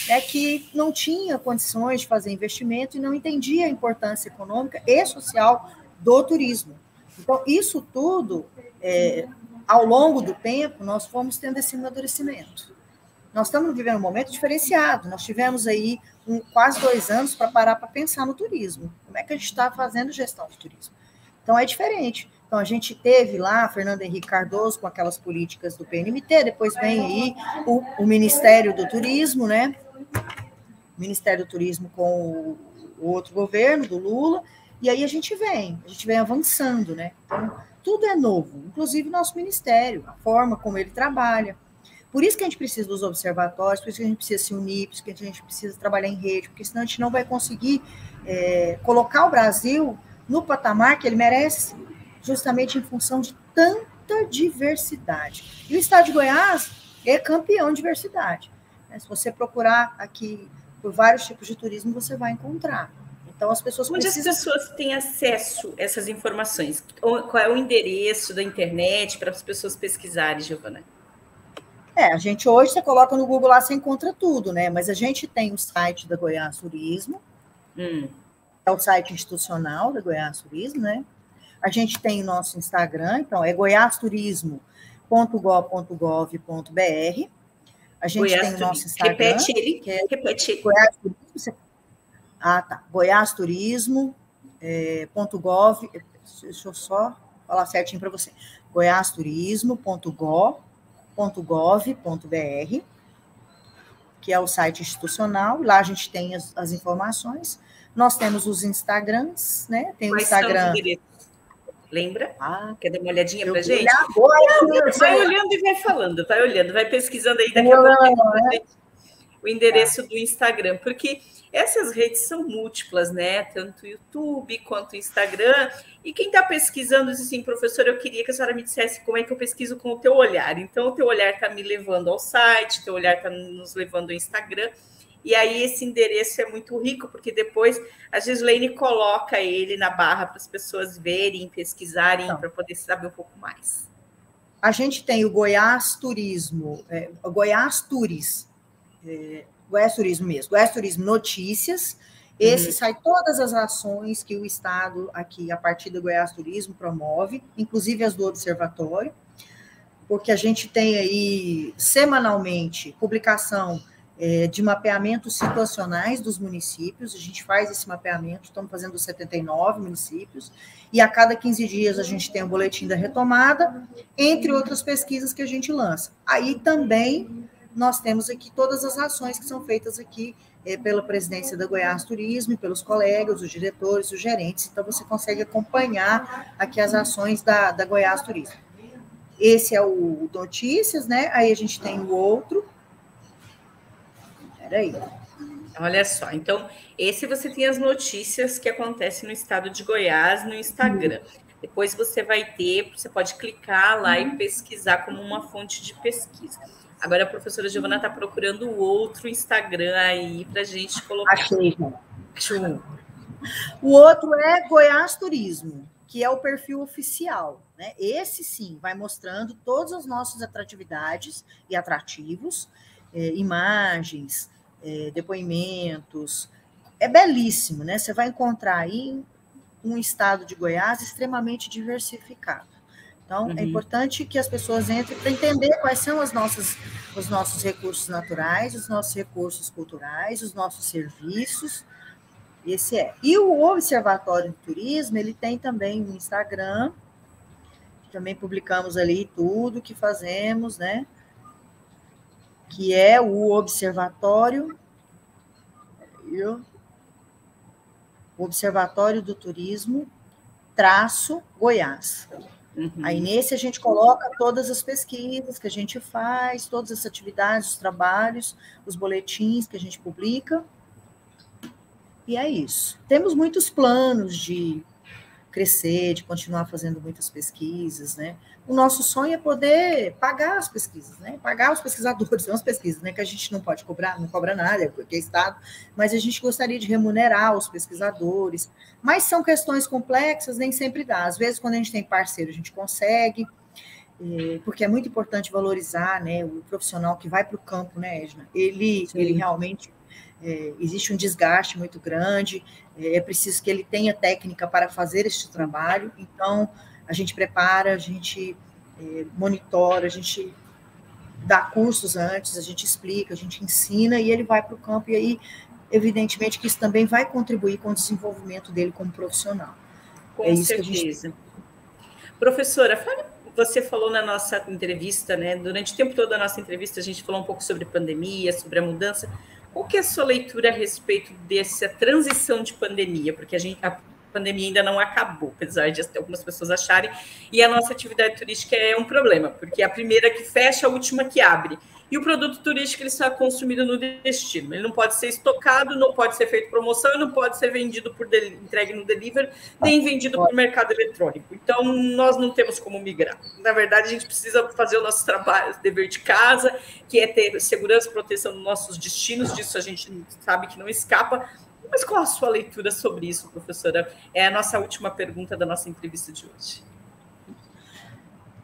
né, que não tinha condições de fazer investimento e não entendia a importância econômica e social do turismo. Então, isso tudo, ao longo do tempo, nós fomos tendo esse amadurecimento. Nós estamos vivendo um momento diferenciado. Nós tivemos aí quase 2 anos para parar para pensar no turismo. Como é que a gente está fazendo gestão de turismo? Então, é diferente. Então, a gente teve lá Fernando Henrique Cardoso com aquelas políticas do PNMT, depois vem aí o Ministério do Turismo, né? O Ministério do Turismo com o outro governo, do Lula, e aí a gente vem avançando, né? Então, tudo é novo, inclusive o nosso ministério, a forma como ele trabalha. Por isso que a gente precisa dos observatórios, por isso que a gente precisa se unir, por isso que a gente precisa trabalhar em rede, porque senão a gente não vai conseguir colocar o Brasil no patamar que ele merece, justamente em função de tanta diversidade. E o estado de Goiás é campeão de diversidade. Se você procurar aqui por vários tipos de turismo, você vai encontrar. Então, as pessoas Onde precisam... as pessoas têm acesso a essas informações? Qual é o endereço da internet para as pessoas pesquisarem, Giovana? A gente hoje, você coloca no Google lá, você encontra tudo, né? Mas a gente tem o site da Goiás Turismo, é o site institucional da Goiás Turismo, né? A gente tem o nosso Instagram, então é goiasturismo.gov.br. A gente tem o nosso Instagram. Repete ele. Repete ele. Goiás Turismo. Tá. goiasturismo.gov. Deixa eu só falar certinho para você. goiasturismo.gov.br, que é o site institucional. Lá a gente tem as informações. Nós temos os Instagrams, né? Tem o Instagram. Lembra? Quer dar uma olhadinha para a gente? Agora, vai olhando e vai falando, vai olhando, vai pesquisando aí daqui a pouco o endereço do Instagram, porque essas redes são múltiplas, né? Tanto o YouTube quanto o Instagram. E quem está pesquisando diz assim, professor, eu queria que a senhora me dissesse como é que eu pesquiso com o teu olhar. Então, o teu olhar está me levando ao site, o teu olhar está nos levando ao Instagram. E aí esse endereço é muito rico, porque depois a Gislaine coloca ele na barra para as pessoas verem, pesquisarem, para poder saber um pouco mais. A gente tem o Goiás Turismo, o Goiás Turis, Goiás Turismo mesmo, Goiás Turismo Notícias. Esse sai todas as ações que o Estado aqui, a partir do Goiás Turismo, promove, inclusive as do Observatório, porque a gente tem aí semanalmente publicação de mapeamentos situacionais dos municípios. A gente faz esse mapeamento, estamos fazendo 79 municípios, e a cada 15 dias a gente tem o boletim da retomada, entre outras pesquisas que a gente lança. Aí também nós temos aqui todas as ações que são feitas aqui pela presidência da Goiás Turismo, e pelos colegas, os diretores, os gerentes, então você consegue acompanhar aqui as ações da Goiás Turismo. Esse é o Notícias, né? Aí a gente tem o outro. Peraí. Olha só, então, esse você tem as notícias que acontecem no estado de Goiás no Instagram. Depois você pode clicar lá e pesquisar como uma fonte de pesquisa. Agora a professora Giovana está procurando o outro Instagram aí para a gente colocar. Achei. O outro é Goiás Turismo, que é o perfil oficial, né? Esse sim vai mostrando todas as nossas atratividades e atrativos, imagens, depoimentos. É belíssimo, né? Você vai encontrar aí um estado de Goiás extremamente diversificado. Então, é importante que as pessoas entrem para entender quais são os nossos recursos naturais, os nossos recursos culturais, os nossos serviços. Esse é. E o Observatório do Turismo, ele tem também um Instagram, também publicamos ali tudo que fazemos, né? Que é o Observatório do Turismo -Goiás. Aí nesse a gente coloca todas as pesquisas que a gente faz, todas as atividades, os trabalhos, os boletins que a gente publica. E é isso. Temos muitos planos de crescer, de continuar fazendo muitas pesquisas, né? O nosso sonho é poder pagar as pesquisas, né? Pagar os pesquisadores, não as pesquisas, né? Que a gente não pode cobrar, não cobra nada, porque é Estado, mas a gente gostaria de remunerar os pesquisadores. Mas são questões complexas, nem sempre dá. Às vezes, quando a gente tem parceiro, a gente consegue, porque é muito importante valorizar, né, o profissional que vai para o campo, né, Edna? Ele realmente existe um desgaste muito grande, é preciso que ele tenha técnica para fazer este trabalho, então a gente prepara, a gente monitora, a gente dá cursos antes, a gente explica, a gente ensina, e ele vai para o campo, e aí, evidentemente, que isso também vai contribuir com o desenvolvimento dele como profissional. Com certeza. Professora, você falou na nossa entrevista, né? Durante o tempo todo da nossa entrevista, a gente falou um pouco sobre pandemia, sobre a mudança. Qual que é a sua leitura a respeito dessa transição de pandemia? Porque a pandemia ainda não acabou, apesar de algumas pessoas acharem, e a nossa atividade turística é um problema, porque é a primeira que fecha, a última que abre. E o produto turístico ele só é consumido no destino. Ele não pode ser estocado, não pode ser feito promoção, e não pode ser vendido entregue no delivery, nem vendido por mercado eletrônico. Então, nós não temos como migrar. Na verdade, a gente precisa fazer o nosso trabalho, dever de casa, que é ter segurança e proteção dos nossos destinos, disso a gente sabe que não escapa. Mas qual a sua leitura sobre isso, professora? É a nossa última pergunta da nossa entrevista de hoje.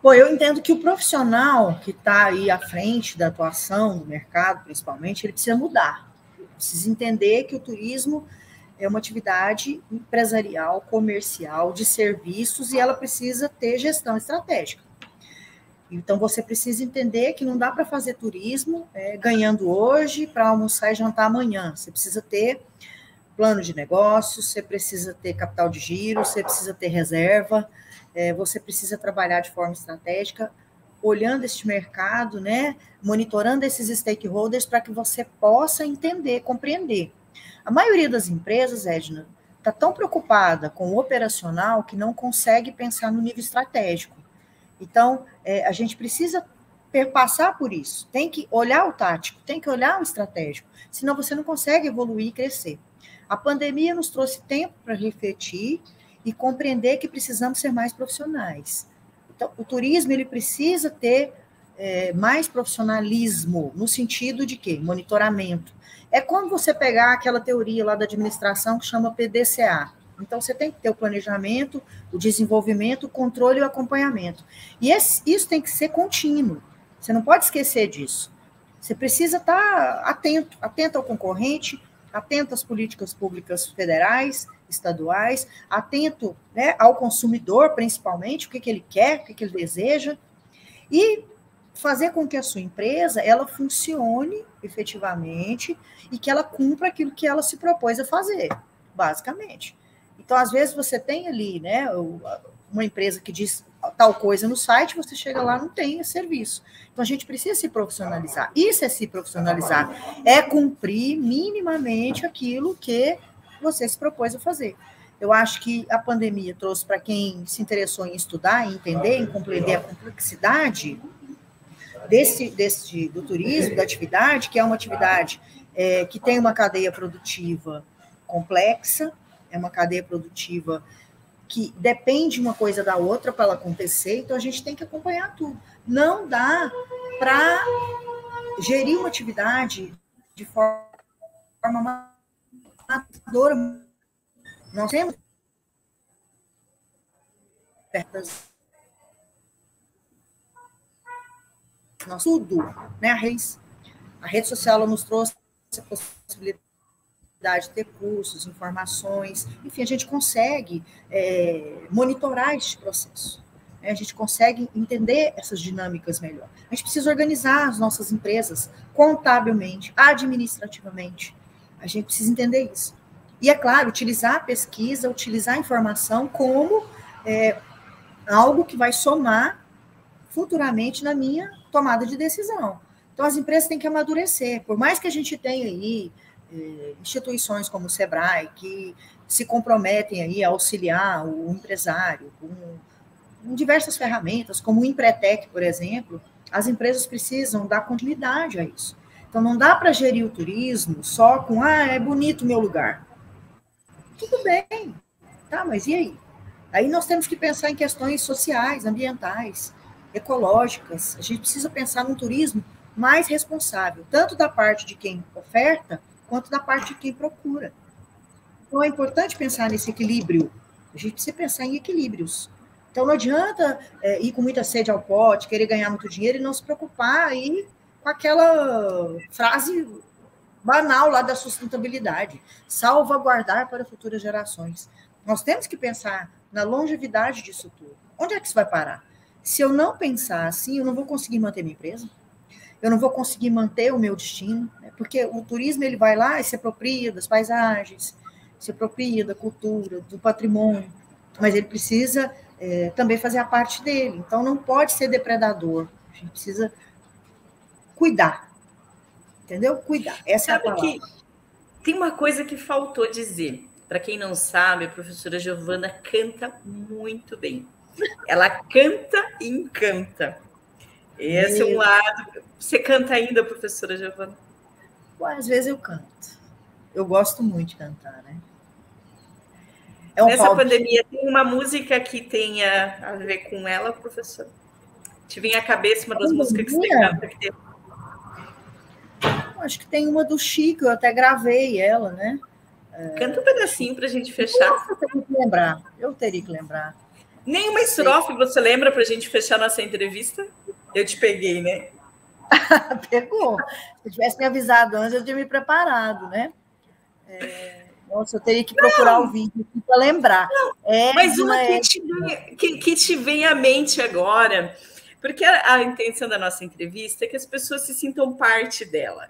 Bom, eu entendo que o profissional que está aí à frente da atuação do mercado, principalmente, ele precisa mudar. Ele precisa entender que o turismo é uma atividade empresarial, comercial, de serviços, e ela precisa ter gestão estratégica. Então, você precisa entender que não dá para fazer turismo ganhando hoje para almoçar e jantar amanhã. Você precisa ter plano de negócios, você precisa ter capital de giro, você precisa ter reserva, você precisa trabalhar de forma estratégica, olhando este mercado, né, monitorando esses stakeholders para que você possa entender, compreender. A maioria das empresas, Edna, está tão preocupada com o operacional que não consegue pensar no nível estratégico. Então, a gente precisa passar por isso. Tem que olhar o tático, tem que olhar o estratégico, senão você não consegue evoluir e crescer. A pandemia nos trouxe tempo para refletir e compreender que precisamos ser mais profissionais. Então, o turismo ele precisa ter mais profissionalismo, no sentido de quê? Monitoramento. É como você pegar aquela teoria lá da administração que chama PDCA. Então, você tem que ter o planejamento, o desenvolvimento, o controle e o acompanhamento. E isso tem que ser contínuo. Você não pode esquecer disso. Você precisa estar atento ao concorrente, atento às políticas públicas federais, estaduais, atento, né, ao consumidor, principalmente, o que ele quer, o que ele deseja, e fazer com que a sua empresa ela funcione efetivamente e que ela cumpra aquilo que ela se propôs a fazer, basicamente. Então, às vezes, você tem ali, né, uma empresa que diz tal coisa no site, você chega lá, não tem esse serviço. Então, a gente precisa se profissionalizar. Isso é se profissionalizar, é cumprir minimamente aquilo que você se propôs a fazer. Eu acho que a pandemia trouxe para quem se interessou em estudar, em entender, em compreender a complexidade do turismo, da atividade, que é uma atividade que tem uma cadeia produtiva complexa, é uma cadeia produtiva que depende uma coisa da outra para ela acontecer, então a gente tem que acompanhar tudo. Não dá para gerir uma atividade de forma amadora. Nós temos tudo, né? A rede social ela nos trouxe a possibilidade de ter cursos, informações, enfim, a gente consegue monitorar este processo, né? A gente consegue entender essas dinâmicas melhor. A gente precisa organizar as nossas empresas contabilmente, administrativamente, a gente precisa entender isso. E, é claro, utilizar a pesquisa, utilizar a informação como algo que vai somar futuramente na minha tomada de decisão. Então, as empresas têm que amadurecer. Por mais que a gente tenha aí instituições como o Sebrae, que se comprometem aí a auxiliar o empresário com diversas ferramentas, como o Empretec, por exemplo, as empresas precisam dar continuidade a isso. Então, não dá para gerir o turismo só com, é bonito o meu lugar. Tudo bem, tá, mas e aí? Aí nós temos que pensar em questões sociais, ambientais, ecológicas. A gente precisa pensar num turismo mais responsável, tanto da parte de quem oferta, quanto da parte de quem procura. Então, é importante pensar nesse equilíbrio. A gente precisa pensar em equilíbrios. Então, não adianta ir com muita sede ao pote, querer ganhar muito dinheiro e não se preocupar aí com aquela frase banal lá da sustentabilidade, salvaguardar para futuras gerações. Nós temos que pensar na longevidade disso tudo. Onde é que isso vai parar? Se eu não pensar assim, eu não vou conseguir manter minha empresa, eu não vou conseguir manter o meu destino, né? Porque o turismo ele vai lá e se apropria das paisagens, se apropria da cultura, do patrimônio, mas ele precisa também fazer a parte dele. Então, não pode ser depredador. A gente precisa cuidar, entendeu? Cuidar. Essa é a palavra. Que tem uma coisa que faltou dizer. Para quem não sabe, a professora Giovana canta muito bem. Ela canta e encanta. Esse é um lado. Você canta ainda, professora Giovana? Às vezes eu canto. Eu gosto muito de cantar, né? Nessa pandemia, tem uma música que tenha a ver com ela, professora? Te vem à cabeça uma das músicas que você canta? Que tem... Acho que tem uma do Chico, eu até gravei ela, né? Canta um pedacinho para a gente fechar. Nossa, eu teria que lembrar. Eu teria que lembrar. Nenhuma estrofe você lembra para a gente fechar nossa entrevista? Eu te peguei, né? Pegou. Se eu tivesse me avisado antes, eu tinha me preparado, né? Nossa, eu teria que procurar o vídeo para lembrar. Mas uma que te vem à mente agora, porque a intenção da nossa entrevista é que as pessoas se sintam parte dela,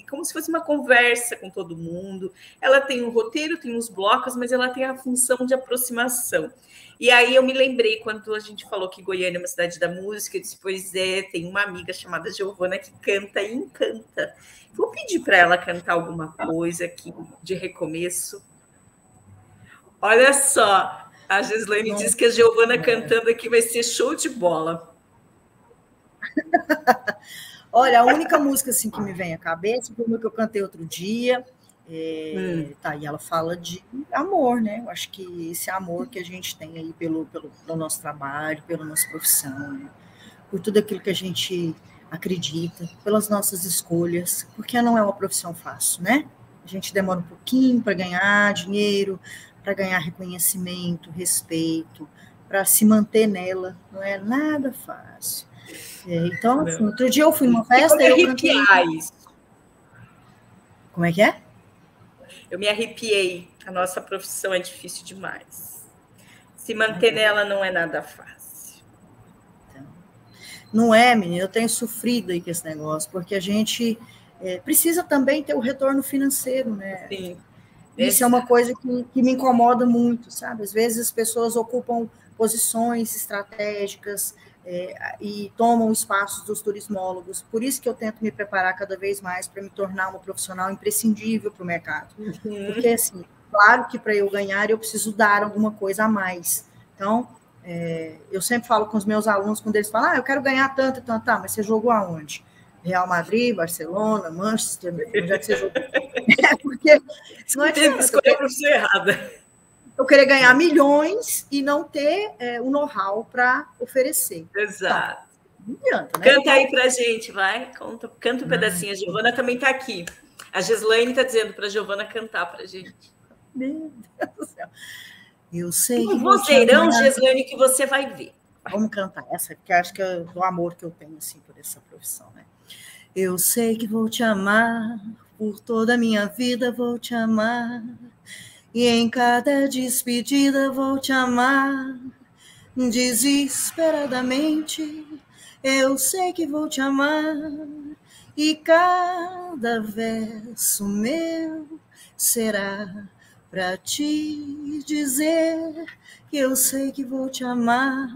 como se fosse uma conversa com todo mundo. Ela tem um roteiro, tem uns blocos, mas ela tem a função de aproximação. E aí eu me lembrei, quando a gente falou que Goiânia é uma cidade da música, eu disse, pois é, tem uma amiga chamada Giovana que canta e encanta. Vou pedir para ela cantar alguma coisa aqui de recomeço. Olha só, a Gislaine diz que a Giovana cantando aqui vai ser show de bola. Olha, a única música assim, que me vem à cabeça foi uma que eu cantei outro dia. Tá, e ela fala de amor, né? Eu acho que esse amor que a gente tem aí pelo nosso trabalho, pela nossa profissão, né? Por tudo aquilo que a gente acredita, pelas nossas escolhas, porque não é uma profissão fácil, né? A gente demora um pouquinho para ganhar dinheiro, para ganhar reconhecimento, respeito, para se manter nela, não é nada fácil. Então, assim, outro dia eu fui numa festa e eu cantei... Como é que é? Eu me arrepiei. A nossa profissão é difícil demais. Se manter nela não é nada fácil. Não é, menina, eu tenho sofrido aí com esse negócio, porque a gente precisa também ter o retorno financeiro, né? Sim. Isso é uma coisa que me incomoda muito, sabe? Às vezes as pessoas ocupam posições estratégicas e tomam espaços dos turismólogos. Por isso que eu tento me preparar cada vez mais para me tornar uma profissional imprescindível para o mercado. Porque, assim, claro que para eu ganhar eu preciso dar alguma coisa a mais. Então, eu sempre falo com os meus alunos, quando eles falam, eu quero ganhar tanto, tanto, tá, mas você jogou aonde? Real Madrid, Barcelona, Manchester, onde é que você jogou? Porque não é que escolher a profissão errada. Eu querer ganhar milhões e não ter o know-how para oferecer. Exato. Não adianta, né? Canta aí pra gente, vai. Canta um pedacinho. A Giovana também está aqui. A Gislaine está dizendo para a Giovana cantar pra gente. Meu Deus do céu. Eu sei um vozeirão, Gislaine, que você vai ver. Vamos cantar essa, porque acho que é do amor que eu tenho assim, por essa profissão, né? Eu sei que vou te amar, por toda a minha vida vou te amar. E em cada despedida vou te amar, desesperadamente. Eu sei que vou te amar, e cada verso meu será para te dizer que eu sei que vou te amar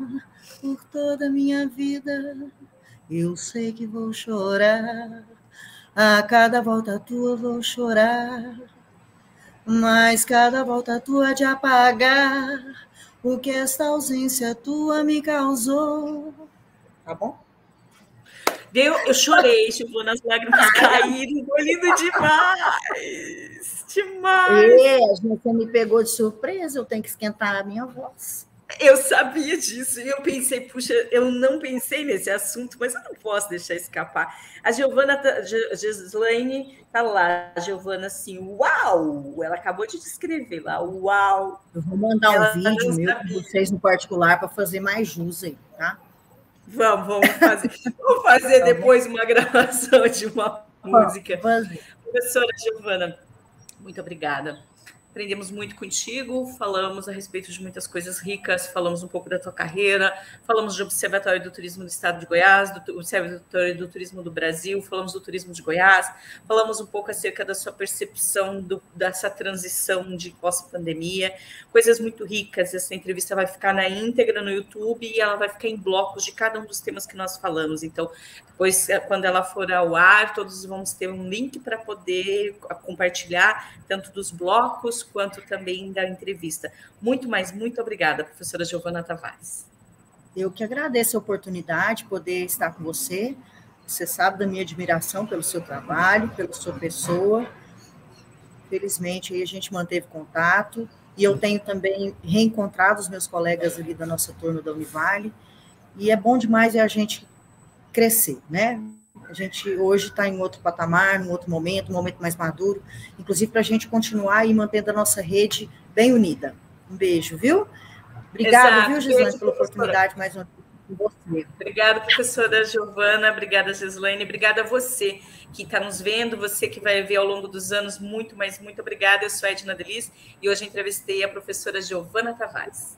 por toda a minha vida. Eu sei que vou chorar, a cada volta tua vou chorar. Mas cada volta tua de apagar o que esta ausência tua me causou. Tá bom? Eu chorei, Giovana, as lágrimas caíram, foi lindo demais! Demais! Você me pegou de surpresa, eu tenho que esquentar a minha voz. Eu sabia disso e eu pensei, puxa, eu não pensei nesse assunto, mas eu não posso deixar escapar. A Giovana, Gislaine está lá, a Giovana assim, uau! Ela acabou de descrever lá, uau! Eu vou mandar um vídeo meu para sabia. vocês no particular para fazer mais jus aí, tá? Vamos fazer. Vamos fazer tá depois uma gravação de uma música. Professora Giovana, muito obrigada. Aprendemos muito contigo, falamos a respeito de muitas coisas ricas, falamos um pouco da tua carreira, falamos do Observatório do Turismo do Estado de Goiás, do Observatório do Turismo do Brasil, falamos do turismo de Goiás, falamos um pouco acerca da sua percepção dessa transição de pós-pandemia, coisas muito ricas. Essa entrevista vai ficar na íntegra no YouTube e ela vai ficar em blocos de cada um dos temas que nós falamos. Então, depois, quando ela for ao ar, todos vamos ter um link para poder compartilhar, tanto dos blocos quanto também da entrevista. Muito obrigada, professora Giovana Tavares. Eu que agradeço a oportunidade de poder estar com você. Você sabe da minha admiração pelo seu trabalho, pela sua pessoa. Felizmente, aí a gente manteve contato. E eu tenho também reencontrado os meus colegas ali da nossa turma da Univale. E é bom demais a gente crescer, né? A gente hoje está em outro patamar, num outro momento, um momento mais maduro, inclusive para a gente continuar aí mantendo a nossa rede bem unida. Um beijo, viu? Obrigada, viu, Gislaine, pela oportunidade mais uma vez com você. Obrigada, professora Giovana, obrigada, Gislaine, obrigada a você que está nos vendo, você que vai ver ao longo dos anos, muito obrigada. Eu sou a Edna Delis e hoje entrevistei a professora Giovana Tavares.